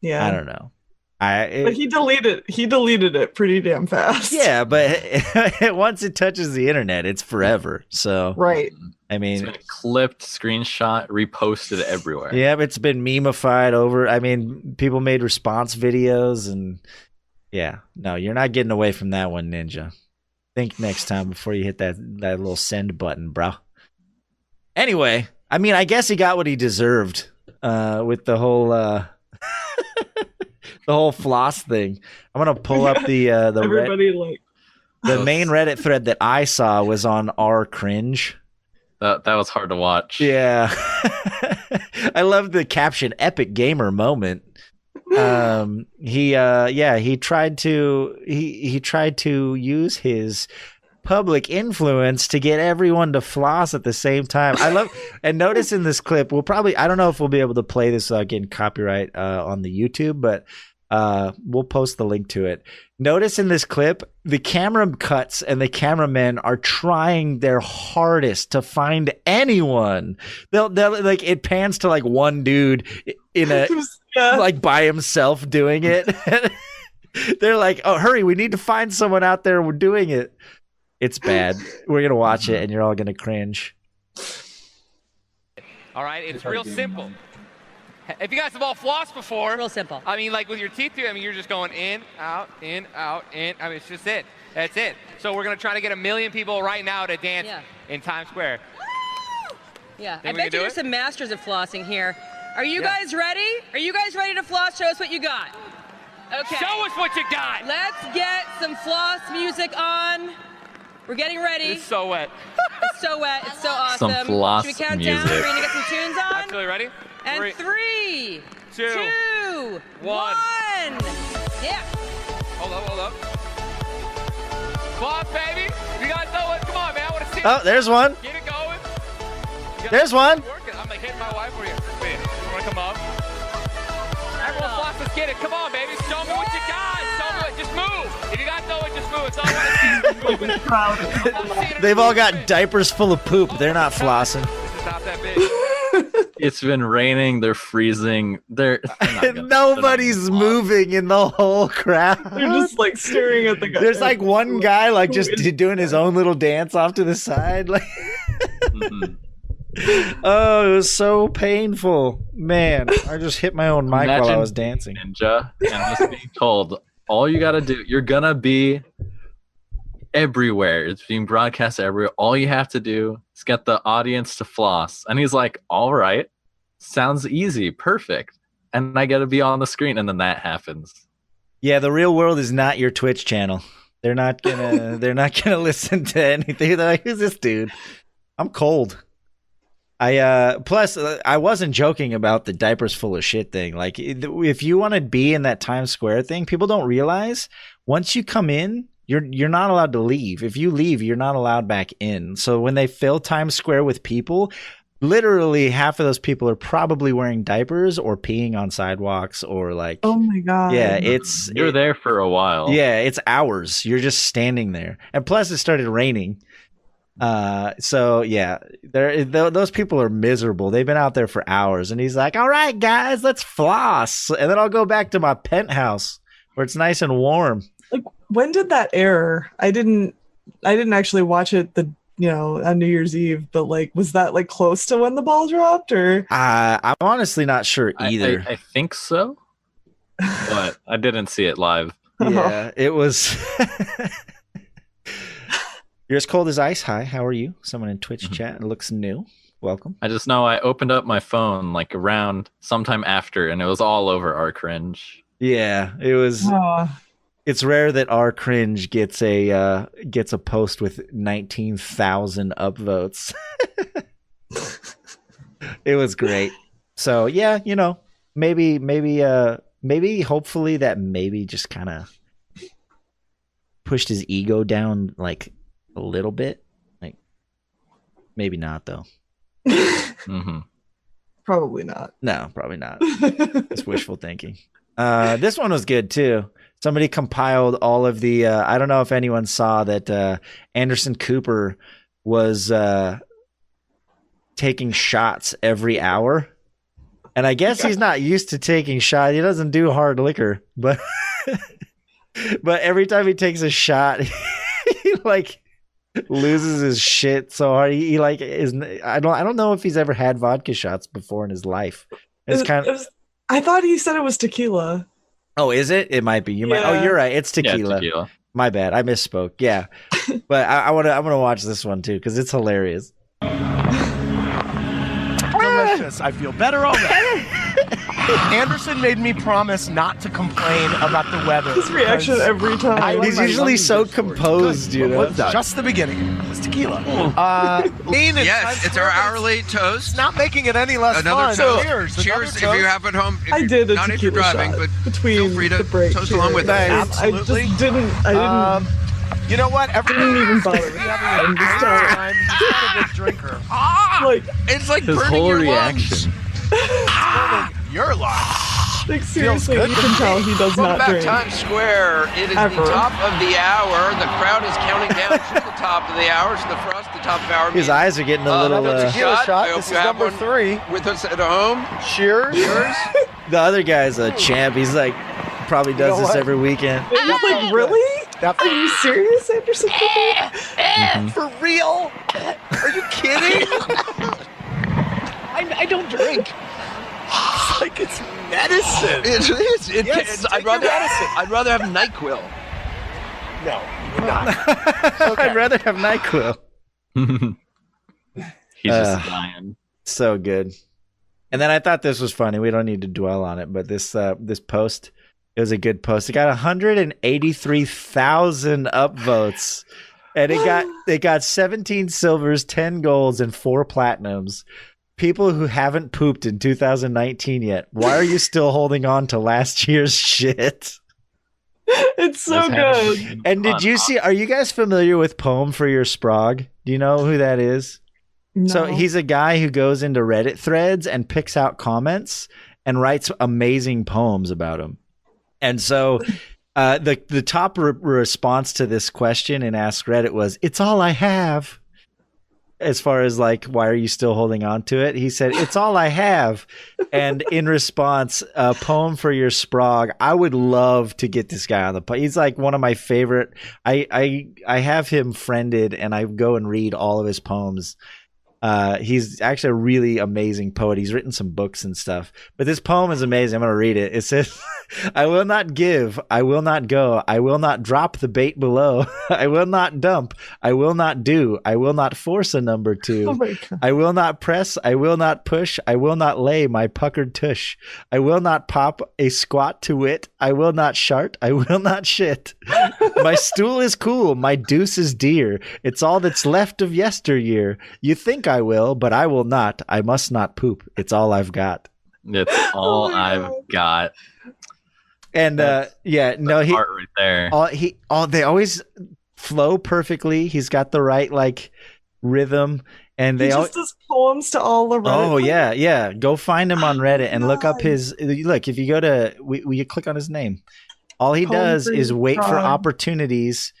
Yeah. I don't know. But he deleted it pretty damn fast. Yeah, but once it touches the internet, it's forever. So right. I mean, it's been clipped, screenshot, reposted everywhere. Yeah, it's been memeified over. I mean, people made response videos, and no, you're not getting away from that one, Ninja. Think next time before you hit that little send button, bro. Anyway, I mean, I guess he got what he deserved with the whole the whole floss thing. I'm gonna pull up the main Reddit thread that I saw was on r cringe. That was hard to watch. Yeah. I love the caption, epic gamer moment. He tried to use his public influence to get everyone to floss at the same time. And notice in this clip, I don't know if we'll be able to play this without getting copyright on the YouTube, but we'll post the link to it. Notice in this clip, the camera cuts and the cameramen are trying their hardest to find anyone. They'll like, it pans to like one dude in a like by himself doing it. They're like, "Oh, hurry, we need to find someone out there. We're doing it." It's bad. We're gonna watch it and you're all gonna cringe. All right, it's real simple. If you guys have all flossed before, real simple. I mean, like with your teeth too, I mean, you're just going in, out, in, out, in. I mean, it's just it. That's it. So we're going to try to get 1 million people right now to dance in Times Square. Yeah, I bet you there's some masters of flossing here. Are you guys ready? Are you guys ready to floss? Show us what you got. Okay. Show us what you got. Let's get some floss music on. We're getting ready. It's so wet. It's so wet. It's so awesome. Some floss music. Should we count music. down? We're going to get some tunes on. Absolutely ready? And 3, 2, 1. Yeah. Hold up. Floss, baby. You guys know it. Come on, man. I want to see it. Oh, there's one. Get it going. There's one. I'm like hitting my wife for you. Wait, you want to come up? Everyone floss, let's get it. Come on, baby. Show me what you got. Show me what. Just move. If you guys know it, just move. It's all I want to see. They've all got diapers full of poop. They're not flossing. This is not that big. It's been raining. They're freezing. Nobody's moving in the whole crowd. They're just like staring at the guy. There's like one guy like just doing his own little dance off to the side. Like, oh, it was so painful, man. I just hit my own mic while I was dancing. Ninja, and just being told all you got to do. You're gonna be everywhere. It's being broadcast everywhere. All you have to do is get the audience to floss. And he's like, all right, sounds easy, perfect. And I get to be on the screen, and then that happens. Yeah, the real world is not your Twitch channel. They're not gonna listen to anything. They're like, who's this dude? I'm cold. Plus I wasn't joking about the diapers full of shit thing. Like, if you want to be in that Times Square thing, people don't realize once you come in, you're not allowed to leave. If you leave, you're not allowed back in. So when they fill Times Square with people, literally half of those people are probably wearing diapers or peeing on sidewalks or like. Oh my god! Yeah, you're there for a while. Yeah, it's hours. You're just standing there, and plus it started raining. So yeah, those people are miserable. They've been out there for hours, and he's like, "All right, guys, let's floss," and then I'll go back to my penthouse where it's nice and warm. Like, when did that air? I didn't actually watch it on New Year's Eve, but like, was that like close to when the ball dropped, or? I'm honestly not sure either. I think so, but I didn't see it live. Yeah, it was. You're as cold as ice. Hi, how are you? Someone in Twitch chat. It looks new. Welcome. I just know I opened up my phone like around sometime after, and it was all over our cringe. Yeah, it was. It's rare that our cringe gets a post with 19,000 upvotes. It was great. So yeah, maybe hopefully that maybe just kind of pushed his ego down like a little bit. Like maybe not though. Probably not. No, probably not. It's wishful thinking. This one was good too. Somebody compiled all of the I don't know if anyone saw that Anderson Cooper was taking shots every hour. And I guess he's not used to taking shots. He doesn't do hard liquor, but every time he takes a shot, he like loses his shit so hard. He like is. I don't know if he's ever had vodka shots before in his life. It's I thought he said it was tequila. Oh, is it? It might be. You might. Oh, you're right. It's tequila. Yeah, tequila. My bad. I misspoke. Yeah, but I want to watch this one too because it's hilarious. Delicious. I feel better already. Anderson made me promise not to complain about the weather. His reaction every time. He's usually so composed, you know. Just the beginning. It's tequila. Yes, it's our hourly toast. Not making it any less fun. Toast. Cheers. Cheers if you have at home. I did a not if you're tequila driving, shot but between feel free to the break. toast along with us. Absolutely. I just didn't. You know what? Didn't even bother. I'm just time. He's a good drinker. Like, it's like his burning whole your reaction. lungs. Your lungs. Like seriously, you can tell he does From not back drink. Times Square, it is Ever. the top of the hour. The crowd is counting down to the top of the hour. So the frost, the top of the hour. His eyes are getting a little. Tequila shot. I hope This is you have number one 3. with us at home. Cheers. The other guy's a champ. He's like probably does this every weekend. He's like, really? Are you serious, Anderson Cooper? For real? Are you kidding? I don't drink. It's like it's medicine. It is. Yes, I'd rather have NyQuil. No, you would not. Okay. I'd rather have NyQuil. He's just dying. So good. And then I thought this was funny. We don't need to dwell on it, but this post, it was a good post. It got 183,000 upvotes, and it got 17 silvers, 10 golds, and 4 platinums. People who haven't pooped in 2019 yet. Why are you still holding on to last year's shit? It's so good. And did you see? Are you guys familiar with Poem for Your Sprog? Do you know who that is? No. So he's a guy who goes into Reddit threads and picks out comments and writes amazing poems about them. And so the top response to this question in Ask Reddit was, "It's all I have." As far as like, why are you still holding on to it? He said, "It's all I have." And in response, a poem for your sprog. I would love to get this guy on the podcast. He's like one of my favorite. I have him friended and I go and read all of his poems. He's actually a really amazing poet. He's written some books and stuff, but this poem is amazing. I'm going to read it. It says, "I will not give. I will not go. I will not drop the bait below. I will not dump. I will not do. I will not force a number 2. Oh my God. I will not press. I will not push. I will not lay my puckered tush. I will not pop a squat to wit. I will not shart. I will not shit. My stool is cool. My deuce is dear. It's all that's left of yesteryear. You think I will, but I will not. I must not poop. It's all I've got." It's all I've got. And yeah, no, he part right there. They always flow perfectly. He's got the right like rhythm, and He just does poems to all the Reddit. Oh yeah. Go find him on Reddit and look up his. Look, if you go to, you click on his name. All he does is wait for opportunities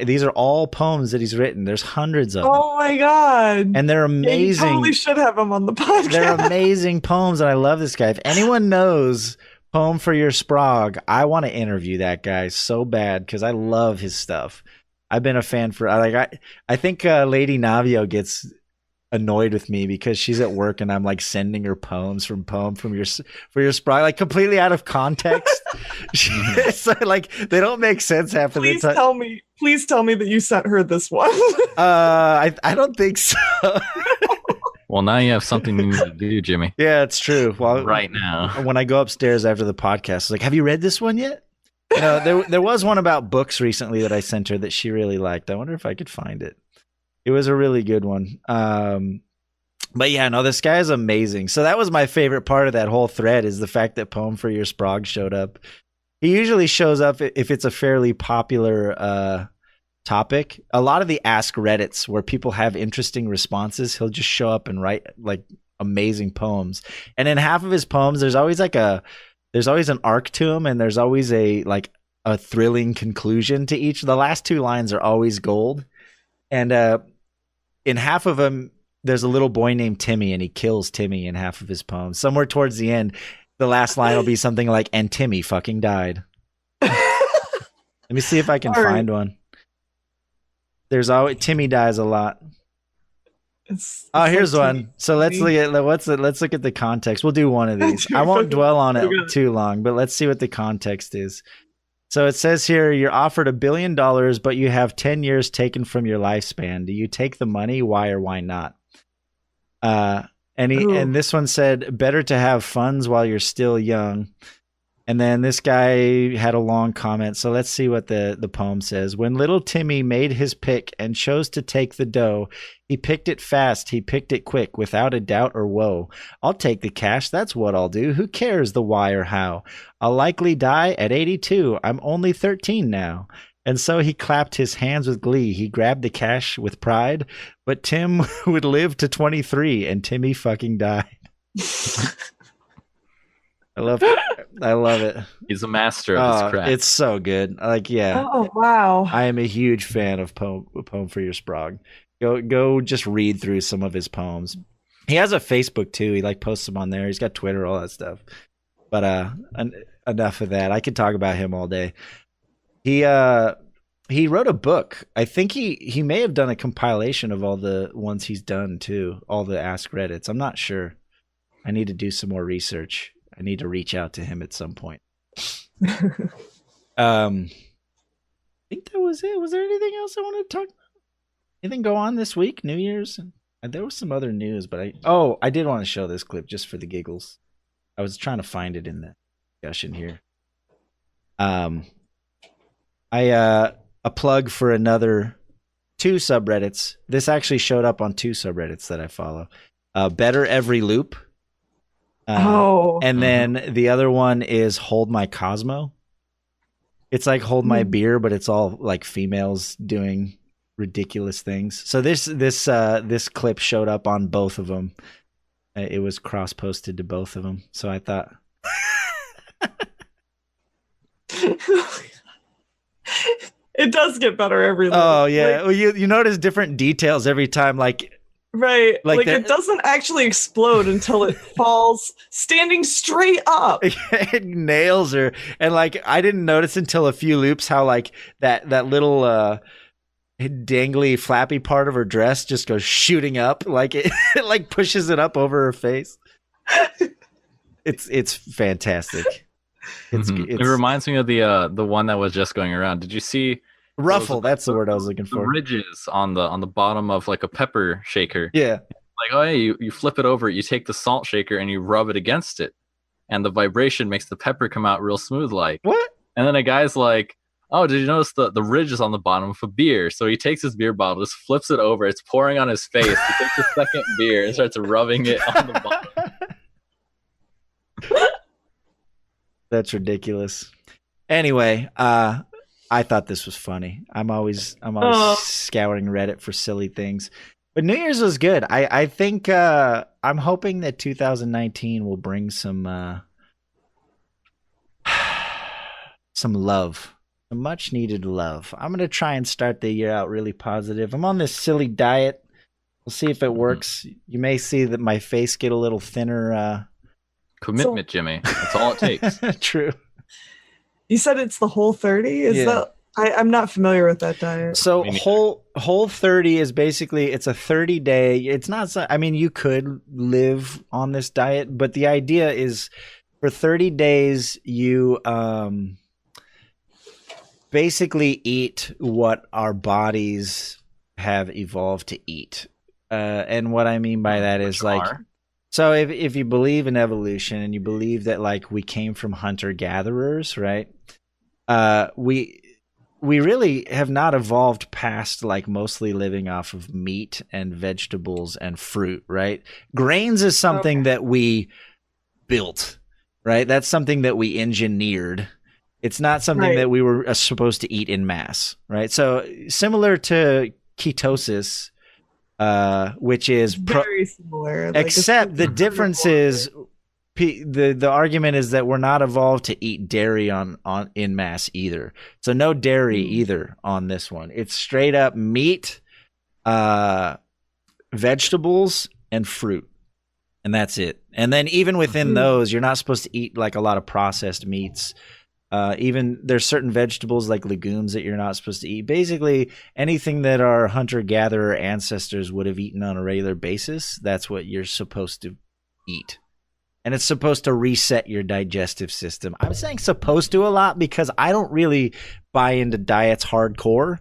these are all poems that he's written. There's hundreds of them. Oh my god! And they're amazing. Yeah, you totally should have him on the podcast. They're amazing poems, and I love this guy. If anyone knows Poem for Your Sprog, I want to interview that guy so bad because I love his stuff. I've been a fan for I think Lady Navio gets annoyed with me because she's at work and I'm like sending her poems for your Sprog, like completely out of context. So, like they don't make sense half of the time. Please tell me that you sent her this one. I don't think so. Well, now you have something new to do, Jimmy. Yeah, it's true. Well, right now, when I go upstairs after the podcast, it's like, have you read this one yet? There was one about books recently that I sent her that she really liked. I wonder if I could find it. It was a really good one. But yeah, no, this guy is amazing. So that was my favorite part of that whole thread is the fact that Poem for Your Sprog showed up. He usually shows up if it's a fairly popular topic. A lot of the Ask Reddits where people have interesting responses, he'll just show up and write like amazing poems. And in half of his poems, there's always an arc to him, and there's always a thrilling conclusion to each. The last two lines are always gold. And in half of them, there's a little boy named Timmy, and he kills Timmy in half of his poems. Somewhere towards the end, the last line will be something like, and Timmy fucking died. Let me see if I can find one. There's always Timmy dies a lot. Here's one. So let's look at the context. We'll do one of these. I won't dwell on it too long, but let's see what the context is. So it says here, you're offered $1 billion, but you have 10 years taken from your lifespan. Do you take the money? Why or why not? And this one said, better to have funds while you're still young. And then this guy had a long comment. So let's see what the poem says. When little Timmy made his pick and chose to take the dough, he picked it fast, he picked it quick, without a doubt or woe. I'll take the cash, that's what I'll do. Who cares the why or how? I'll likely die at 82. I'm only 13 now. And so he clapped his hands with glee. He grabbed the cash with pride. But Tim would live to 23, and Timmy fucking died. I love it. He's a master of his craft. It's so good. Yeah. Oh wow. I am a huge fan of Poem for Your Sprog. Go just read through some of his poems. He has a Facebook too. He posts them on there. He's got Twitter, all that stuff. But enough of that. I could talk about him all day. He wrote a book. I think he may have done a compilation of all the ones he's done too, all the Ask Reddits. I'm not sure. I need to do some more research. I need to reach out to him at some point. I think that was it. Was there anything else I wanted to talk about? Anything go on this week? New Year's? There was some other news, but I did want to show this clip just for the giggles. I was trying to find it in the discussion here. A plug for another 2 subreddits. This actually showed up on 2 subreddits that I follow. Better Every Loop. And then the other one is Hold My Cosmo. It's like Hold My Beer, but it's all like females doing ridiculous things. So this clip showed up on both of them. It was cross-posted to both of them. So I thought... It does get better every loop. Oh, yeah. Well, you notice different details every time, Right. Like it doesn't actually explode until it falls standing straight up. It nails her. And I didn't notice until a few loops how that little dangly flappy part of her dress just goes shooting up. It pushes it up over her face. It's fantastic. It reminds me of the one that was just going around. Did you see ruffle? That's the word I was looking for. The ridges on the bottom of a pepper shaker. Yeah. Hey, you flip it over, you take the salt shaker and you rub it against it, and the vibration makes the pepper come out real smooth. What? And then a guy's like, oh, did you notice the ridges on the bottom of a beer? So he takes his beer bottle, just flips it over, it's pouring on his face. He takes a second beer and starts rubbing it on the bottom. That's ridiculous. Anyway, I thought this was funny. I'm always scouring Reddit for silly things. But New Year's was good. I think I'm hoping that 2019 will bring some love much needed love. I'm gonna try and start the year out really positive. I'm on this silly diet. We'll see if it works. You may see that my face get a little thinner. Commitment, Jimmy. That's all it takes. True. You said it's the Whole30? Is that I'm not familiar with that diet. So Whole30 is basically, it's a 30-day. It's not, I mean, you could live on this diet, but the idea is for 30 days you basically eat what our bodies have evolved to eat. And what I mean by that is so if you believe in evolution and you believe that like we came from hunter-gatherers, right? We really have not evolved past like mostly living off of meat and vegetables and fruit, right? Grains is something that we built, right? That's something that we engineered. It's not something that we were supposed to eat in mass, right? So similar to ketosis, which is very similar. Except the difference is the argument is that we're not evolved to eat dairy on in mass either. So no dairy either on this one. It's straight up meat, vegetables, and fruit. And that's it. And then even within those, you're not supposed to eat like a lot of processed meats. Even there's certain vegetables like legumes that you're not supposed to eat. Basically, anything that our hunter-gatherer ancestors would have eaten on a regular basis, that's what you're supposed to eat. And it's supposed to reset your digestive system. I'm saying supposed to a lot because I don't really buy into diets hardcore.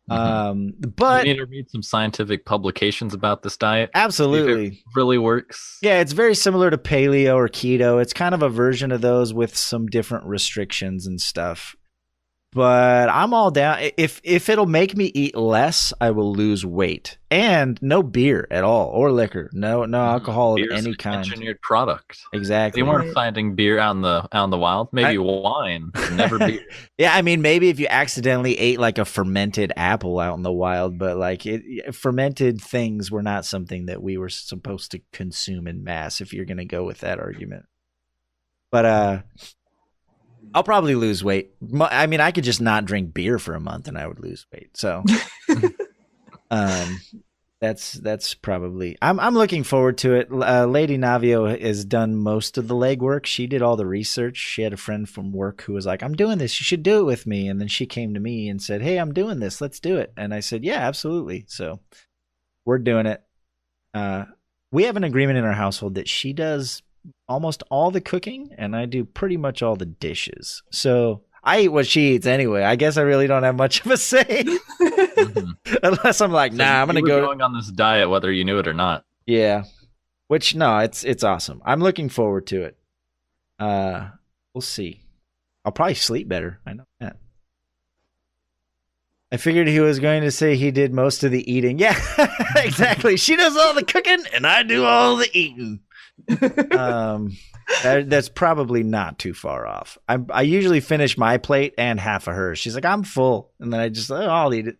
But you need to read some scientific publications about this diet. Absolutely. If it really works. Yeah, it's very similar to paleo or keto. It's kind of a version of those with some different restrictions and stuff. But I'm all down. If it'll make me eat less, I will lose weight. And no beer at all or liquor. No alcohol of any kind. Engineered product. Exactly. They weren't finding beer out in the wild. Maybe wine, never beer. Yeah, I mean, maybe if you accidentally ate like a fermented apple out in the wild, but like fermented things were not something that we were supposed to consume in mass. If you're going to go with that argument, but I'll probably lose weight. I mean, I could just not drink beer for a month and I would lose weight. So, that's probably. I'm looking forward to it. Lady Navio has done most of the legwork. She did all the research. She had a friend from work who was like, "I'm doing this. You should do it with me." And then she came to me and said, "Hey, I'm doing this. Let's do it." And I said, "Yeah, absolutely." So, we're doing it. We have an agreement in our household that she does almost all the cooking and I do pretty much all the dishes. So I eat what she eats anyway. I guess I really don't have much of a say. Unless I'm like, I'm going to go going on this diet whether you knew it or not. Yeah. Which it's awesome. I'm looking forward to it. We'll see. I'll probably sleep better. I know that. I figured he was going to say he did most of the eating. Yeah, exactly. She does all the cooking and I do all the eating. That's probably not too far off. I usually finish my plate and half of hers. She's like, I'm full, and then I just I'll eat it.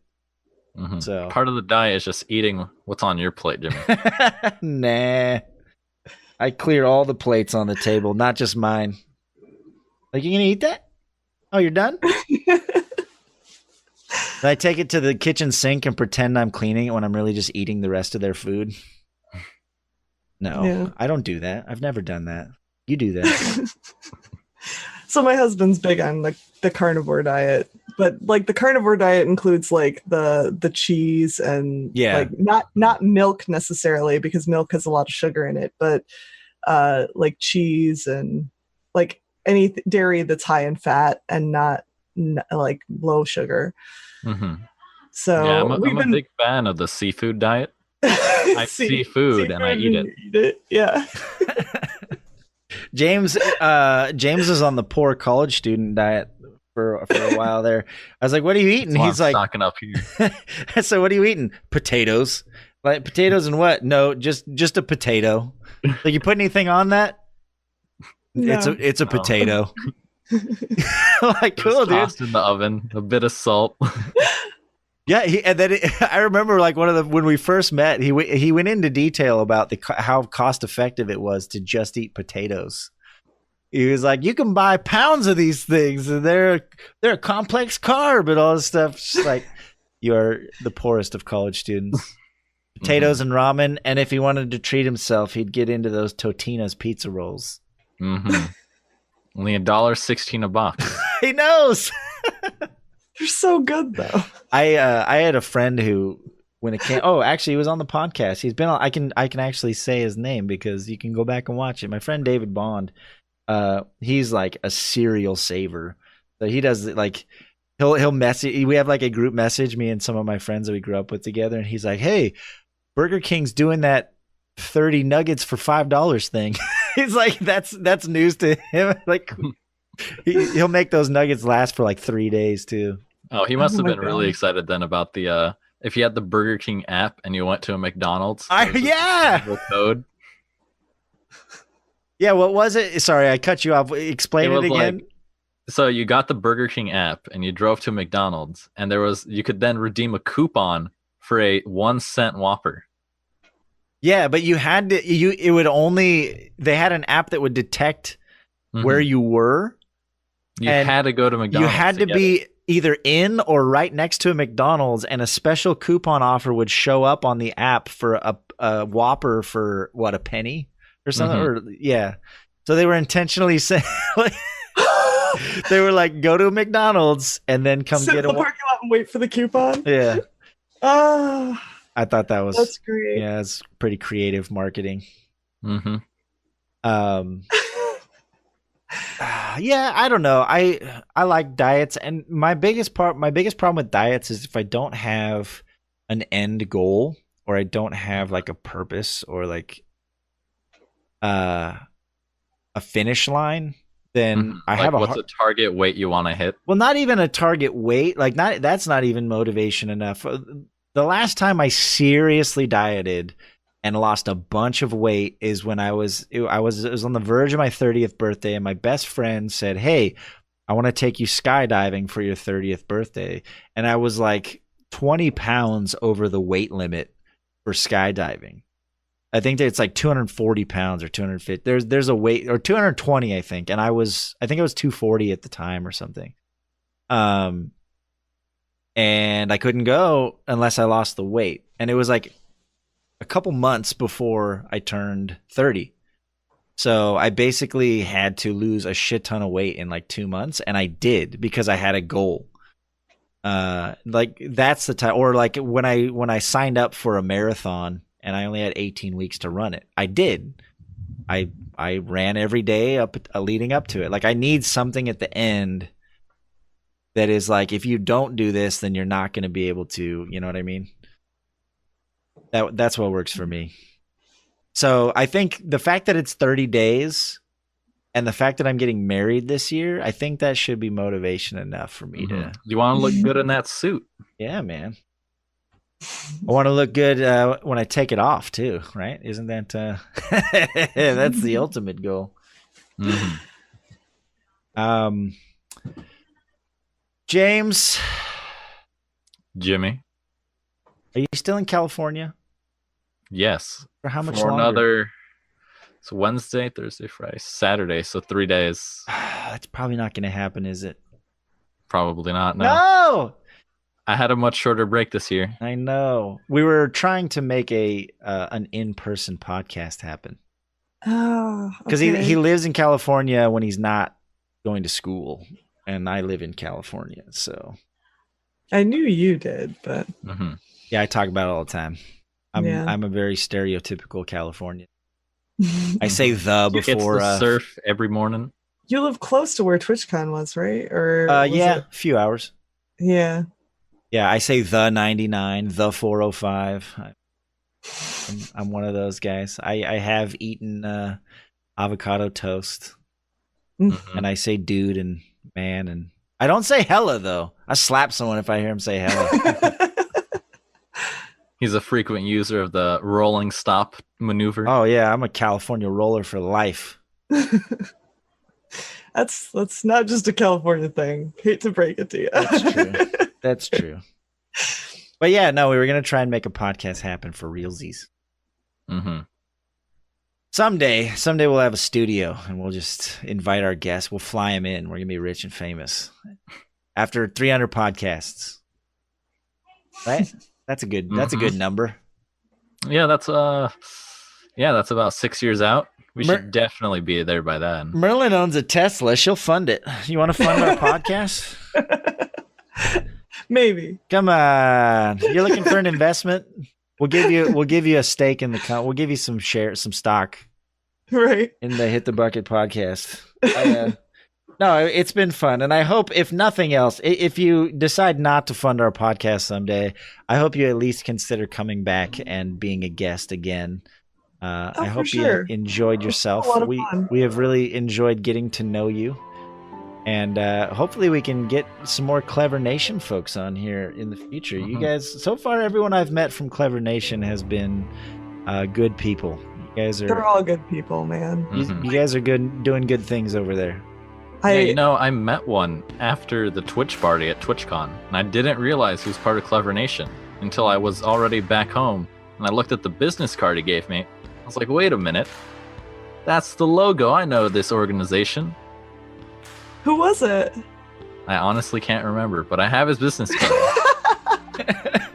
So part of the diet is just eating what's on your plate, Jimmy. Nah, I clear all the plates on the table, not just mine. Like, you gonna eat that? Oh, you're done? I take it to the kitchen sink and pretend I'm cleaning it when I'm really just eating the rest of their food. No, I don't do that. I've never done that. You do that. So my husband's big on the carnivore diet, but like the carnivore diet includes like the cheese and like not milk necessarily because milk has a lot of sugar in it, but like cheese and like any dairy that's high in fat and not like low sugar. So yeah, I'm a big fan of the seafood diet. I see food and I eat it. Yeah. James is on the poor college student diet for a while there. I was like, "What are you eating?" He's like, "Stocking up here." So what are you eating? Potatoes. Like potatoes and what? No, just a potato. Like, you put anything on that? No. It's a potato. Like, cool, dude. Tossed in the oven, a bit of salt. Yeah, and then I remember like when we first met, he went into detail about how cost effective it was to just eat potatoes. He was like, you can buy pounds of these things, and they're a complex carb and all this stuff. It's just like, you're the poorest of college students. Potatoes and ramen, and if he wanted to treat himself, he'd get into those Totino's pizza rolls. Mm-hmm. Only $1.16 a box. He knows. They're so good though. I had a friend who, when it came, actually, he was on the podcast. He's been on. I can actually say his name because you can go back and watch it. My friend David Bond. He's like a serial saver. So he does like he'll message. We have like a group message, me and some of my friends that we grew up with together, and he's like, "Hey, Burger King's doing that 30 nuggets for $5 thing." He's like, that's news to him. Like he'll make those nuggets last for like 3 days too. Oh, he must have been really excited then about the if you had the Burger King app and you went to a McDonald's. Yeah. Code. Yeah, what was it? Sorry, I cut you off. Explain it again. Like, so you got the Burger King app and you drove to McDonald's, and you could then redeem a coupon for a 1-cent Whopper. Yeah, but you had to. It would only. They had an app that would detect where you were. You had to go to McDonald's. You had to be either in or right next to a McDonald's, and a special coupon offer would show up on the app for a Whopper for what, a penny or something. Or yeah, so they were intentionally saying. They were like, go to a McDonald's and then come sit get in the parking lot and wait for the coupon. Yeah. Oh, I thought that's great. Yeah, it's pretty creative marketing. Mm-hmm. Yeah, I don't know. I like diets, and my biggest problem with diets is if I don't have an end goal, or I don't have like a purpose, or like a finish line, then I have what's a target weight you want to hit? Well, not even a target weight. Like that's not even motivation enough. The last time I seriously dieted and lost a bunch of weight is when it was on the verge of my 30th birthday, and my best friend said, "Hey, I want to take you skydiving for your 30th birthday." And I was like 20 pounds over the weight limit for skydiving. I think that it's like 240 pounds or 250. There's a weight, or 220, I think. And I think it was 240 at the time or something. And I couldn't go unless I lost the weight. And it was like a couple months before I turned 30. So I basically had to lose a shit ton of weight in like 2 months. And I did, because I had a goal. Like that's the time, or like when I signed up for a marathon, and I only had 18 weeks to run it. I did. I ran every day leading up to it. Like I need something at the end that is like, if you don't do this, then you're not going to be able to, you know what I mean? That's what works for me. So I think the fact that it's 30 days and the fact that I'm getting married this year, I think that should be motivation enough for me to. You want to look good in that suit. Yeah, man. I want to look good when I take it off too, right? Isn't that that's the ultimate goal? James, Jimmy, are you still in California? Yes. For how much longer? Another. It's Wednesday, Thursday, Friday, Saturday, so 3 days. That's probably not going to happen, is it? Probably not. No. I had a much shorter break this year. I know. We were trying to make an in-person podcast happen. Oh, because he lives in California when he's not going to school, and I live in California, so I knew you did, but yeah, I talk about it all the time. I'm a very stereotypical Californian. I say the before surf every morning. You live close to where TwitchCon was, right? Or yeah, a few hours. Yeah. Yeah, I say the 99, the 405. I'm one of those guys. I have eaten avocado toast, and I say dude and man, and I don't say hella though. I slap someone if I hear him say hella. He's a frequent user of the rolling stop maneuver. Oh yeah, I'm a California roller for life. That's not just a California thing. Hate to break it to you. That's true. That's true. But yeah, no, we were gonna try and make a podcast happen for realsies. Someday we'll have a studio and we'll just invite our guests. We'll fly them in. We're gonna be rich and famous after 300 podcasts. Right? That's a good number. Yeah, that's about 6 years out. We should definitely be there by then. Merlyn owns a Tesla. She'll fund it. You want to fund our podcast? Maybe. Come on. You're looking for an investment? We'll give you a stake in the we'll give you some stock. Right. In the Hit the Bucket podcast. No, it's been fun. And I hope, if nothing else, if you decide not to fund our podcast someday, I hope you at least consider coming back and being a guest again. I hope you enjoyed yourself. We have really enjoyed getting to know you. And hopefully we can get some more Clever Nation folks on here in the future. Mm-hmm. You guys, so far, everyone I've met from Clever Nation has been good people. You guys they're all good people, man. You guys are doing good things over there. I met one after the Twitch party at TwitchCon, and I didn't realize he was part of Clever Nation until I was already back home, and I looked at the business card he gave me. I was like, wait a minute. That's the logo. I know this organization. Who was it? I honestly can't remember, but I have his business card.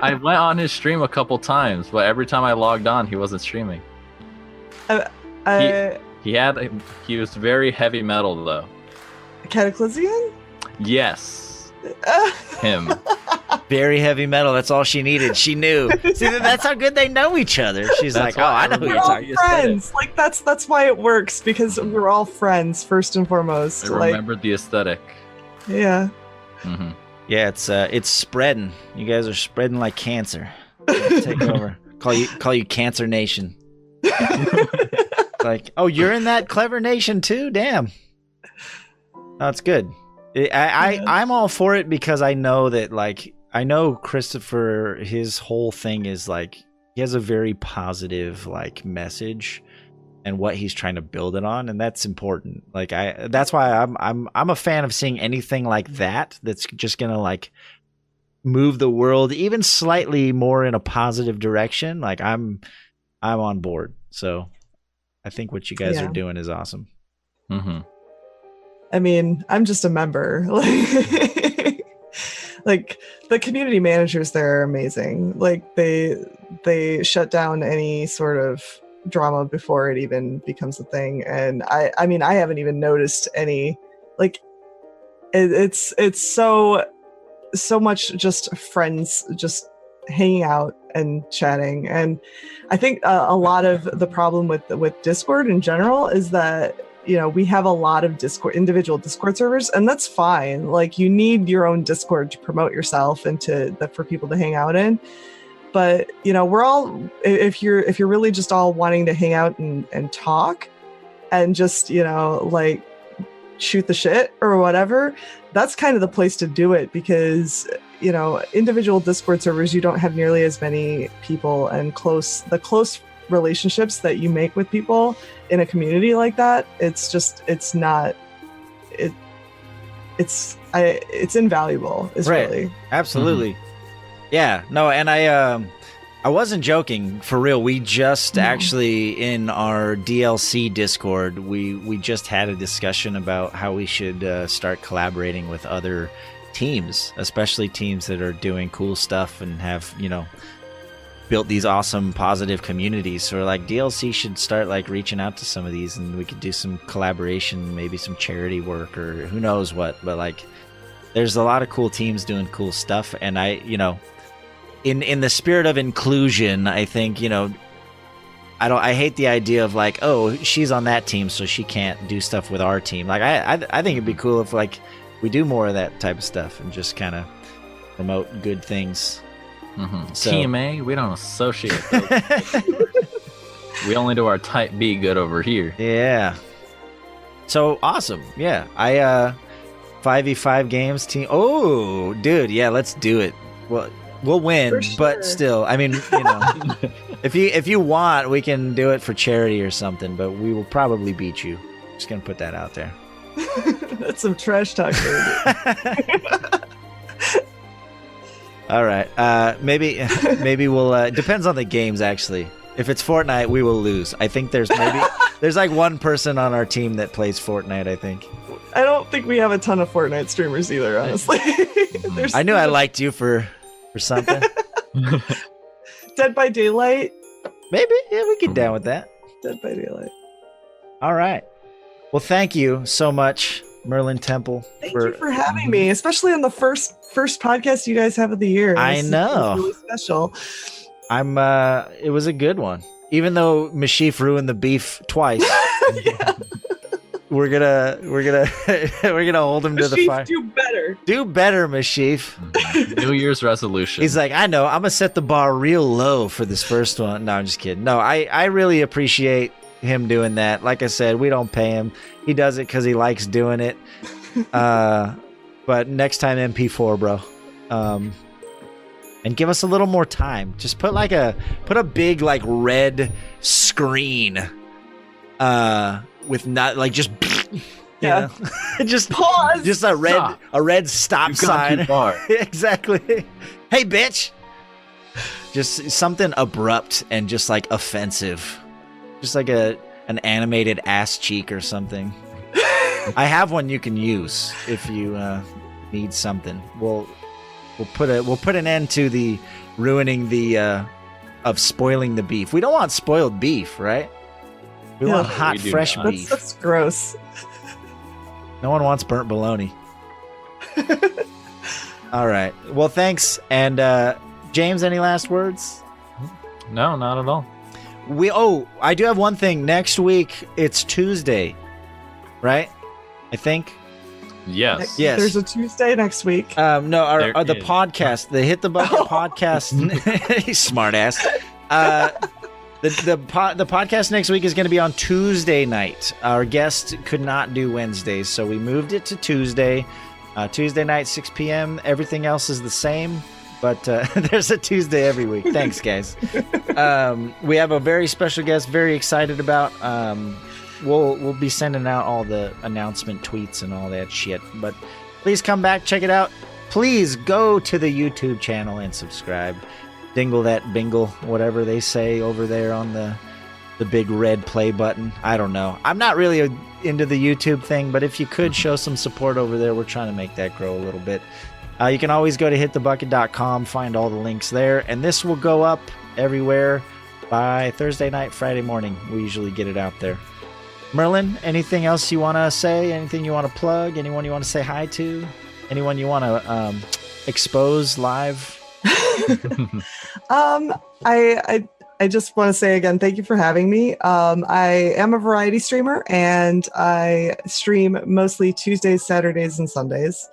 I went on his stream a couple times, but every time I logged on, he wasn't streaming. He was very heavy metal, though. Cataclysmian? Yes. Him. Very heavy metal. That's all she needed. She knew. See, that's how good they know each other. She's like, oh, I know who you're talking about. Friends. Like that's why it works, because we're all friends first and foremost. I remembered the aesthetic. Yeah. Mm-hmm. Yeah, it's spreading. You guys are spreading like cancer. Take over. Call you Cancer Nation. Like, oh, you're in that Clever Nation too? Damn. No, it's good. I'm all for it because I know that, like, I know Christopher, his whole thing is like, he has a very positive, like, message and what he's trying to build it on, and that's important. Like, that's why I'm a fan of seeing anything like that that's just gonna, like, move the world even slightly more in a positive direction. Like, I'm on board. So I think what you guys are doing is awesome. Mm-hmm. I mean, I'm just a member. Like the community managers there are amazing. Like they shut down any sort of drama before it even becomes a thing. And I mean, I haven't even noticed any, like, it's so much just friends just hanging out and chatting. And I think a lot of the problem with Discord in general is that, you know, we have a lot of individual Discord servers, and that's fine. Like, you need your own Discord to promote yourself and for people to hang out in. But, you know, we're all, if you're really just all wanting to hang out and talk and just, you know, like, shoot the shit or whatever, that's kind of the place to do it, because, you know, individual Discord servers, you don't have nearly as many people, and the close relationships that you make with people in a community like that, it's invaluable. It's right. Really Absolutely. Mm-hmm. Yeah, no, and I wasn't joking, for real. We just actually, in our DLC Discord, we just had a discussion about how we should start collaborating with other teams, especially teams that are doing cool stuff and have, you know, built these awesome positive communities. So like, DLC should start like reaching out to some of these, and we could do some collaboration, maybe some charity work or who knows what. But like, there's a lot of cool teams doing cool stuff, and I, you know, in the spirit of inclusion, I think, you know, I hate the idea of like, oh, she's on that team, so she can't do stuff with our team. Like, I think it'd be cool if, like, we do more of that type of stuff and just kind of promote good things. Mm-hmm. So, TMA, we don't associate those. We only do our type B good over here. Yeah. So awesome. Yeah. I 5v5 games team. Oh, dude. Yeah, let's do it. Well, we'll win, sure. But still, I mean, you know, if you want, we can do it for charity or something, but we will probably beat you. Just gonna put that out there. That's some trash talk, baby. All right. Maybe we'll. Depends on the games, actually. If it's Fortnite, we will lose. I think there's There's like one person on our team that plays Fortnite, I think. I don't think we have a ton of Fortnite streamers either, honestly. I knew I liked you for something. Dead by Daylight. Maybe, yeah, we get down with that. Dead by Daylight. All right. Well, thank you so much, MerlynTemple. Thank you for having me, especially on the first podcast you guys have of the year. I know. It was really special. It was a good one. Even though Meshyf ruined the beef twice. Yeah. We're gonna hold him to the fire. Do better. Do better, Meshyf. New Year's resolution. He's like, I know, I'm gonna set the bar real low for this first one. No, I'm just kidding. No, I really appreciate him doing that. Like I said, we don't pay him. He does it because he likes doing it. But next time, MP4, bro. And give us a little more time. Just put a big like red screen. With not like just yeah, just pause. Just a red stop You've sign. Too far. Exactly. Hey, bitch. Just something abrupt and just like offensive. Just like an animated ass cheek or something. I have one you can use if you need something. We'll put an end to the ruining the of spoiling the beef. We don't want spoiled beef, right? We want hot, fresh beef. That's gross. No one wants burnt bologna. All right. Well, thanks. And James, any last words? No, not at all. I do have one thing. Next week, it's Tuesday, right? I think. Yes. Yes. There's a Tuesday next week. No, the podcast, the Hit the Bucket podcast. Smart ass. The podcast next week is going to be on Tuesday night. Our guest could not do Wednesdays, so we moved it to Tuesday. Tuesday night, 6 p.m. Everything else is the same, but there's a Tuesday every week. Thanks, guys. We have a very special guest, very excited about. We'll be sending out all the announcement tweets and all that shit. But please come back, check it out. Please go to the YouTube channel and subscribe. Dingle that bingle, whatever they say over there on the big red play button. I don't know. I'm not really into the YouTube thing, but if you could show some support over there, we're trying to make that grow a little bit. You can always go to hitthebucket.com, find all the links there, and this will go up everywhere by Thursday night, Friday morning. We usually get it out there. Merlyn, anything else you want to say? Anything you want to plug? Anyone you want to say hi to? Anyone you want to expose live? I just want to say again, thank you for having me. I am a variety streamer and I stream mostly Tuesdays, Saturdays, and Sundays.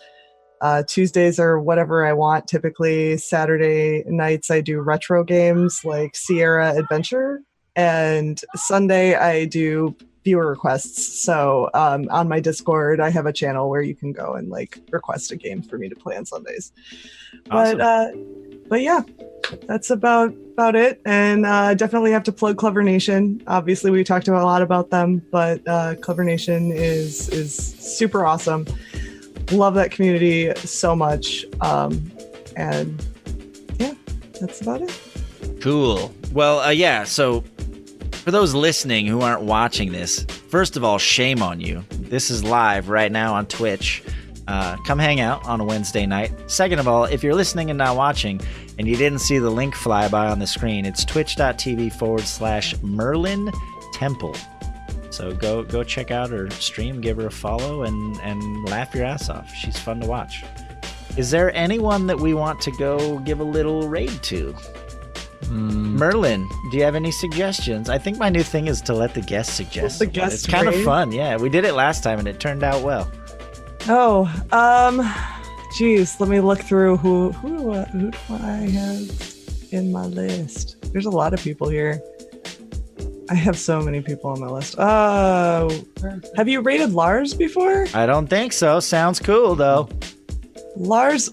Tuesdays are whatever I want. Typically Saturday nights I do retro games like Sierra Adventure, and Sunday I do viewer requests. So on my Discord I have a channel where you can go and like request a game for me to play on Sundays. Awesome. But yeah, that's about it. And definitely have to plug Clever Nation. Obviously, we talked a lot about them, but Clever Nation is super awesome. Love that community so much. And yeah, that's about it. Cool. Well, yeah. So for those listening who aren't watching this, first of all, shame on you. This is live right now on Twitch. Come hang out on a Wednesday night. Second of all, if you're listening and not watching and you didn't see the link fly by on the screen, it's twitch.tv/MerlynTemple. So go check out her stream, give her a follow, and laugh your ass off. She's fun to watch. Is there anyone that we want to go give a little raid to? Merlyn, do you have any suggestions? I think my new thing is to let the guests suggest. It's kind of fun. Yeah, we did it last time and it turned out well. Geez, let me look through who do I have in my list. There's a lot of people here. I have so many people on my list. Have you rated Lars before? I don't think so. Sounds cool though. Lars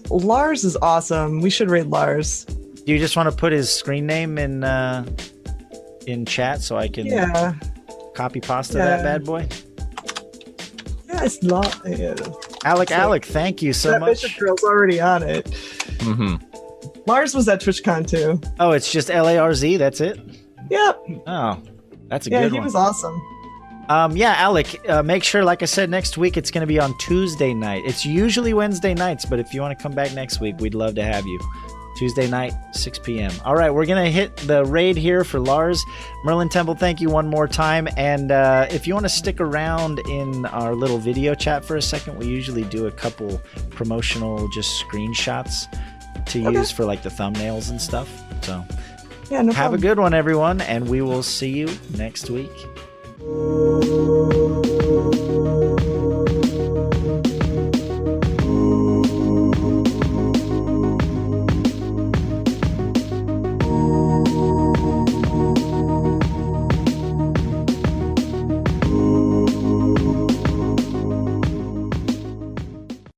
is awesome. We should raid Lars. Do you just want to put his screen name in chat so I can copy pasta that bad boy? Yeah, it's not. Yeah. Alec, thank you so much. That Meshyf girl's already on it. Mm-hmm. Lars was at TwitchCon too. Oh, it's just LARZ. That's it. Yep. Oh, that's a good one. Yeah, he was awesome. Yeah, Alec, make sure, like I said, next week it's going to be on Tuesday night. It's usually Wednesday nights, but if you want to come back next week, we'd love to have you. Tuesday night, 6 p.m. All right, we're going to hit the raid here for Lars. MerlynTemple, thank you one more time. And if you want to stick around in our little video chat for a second, we usually do a couple promotional just screenshots to use for like the thumbnails and stuff. So yeah, no have problem. a good one, everyone, and we will see you next week.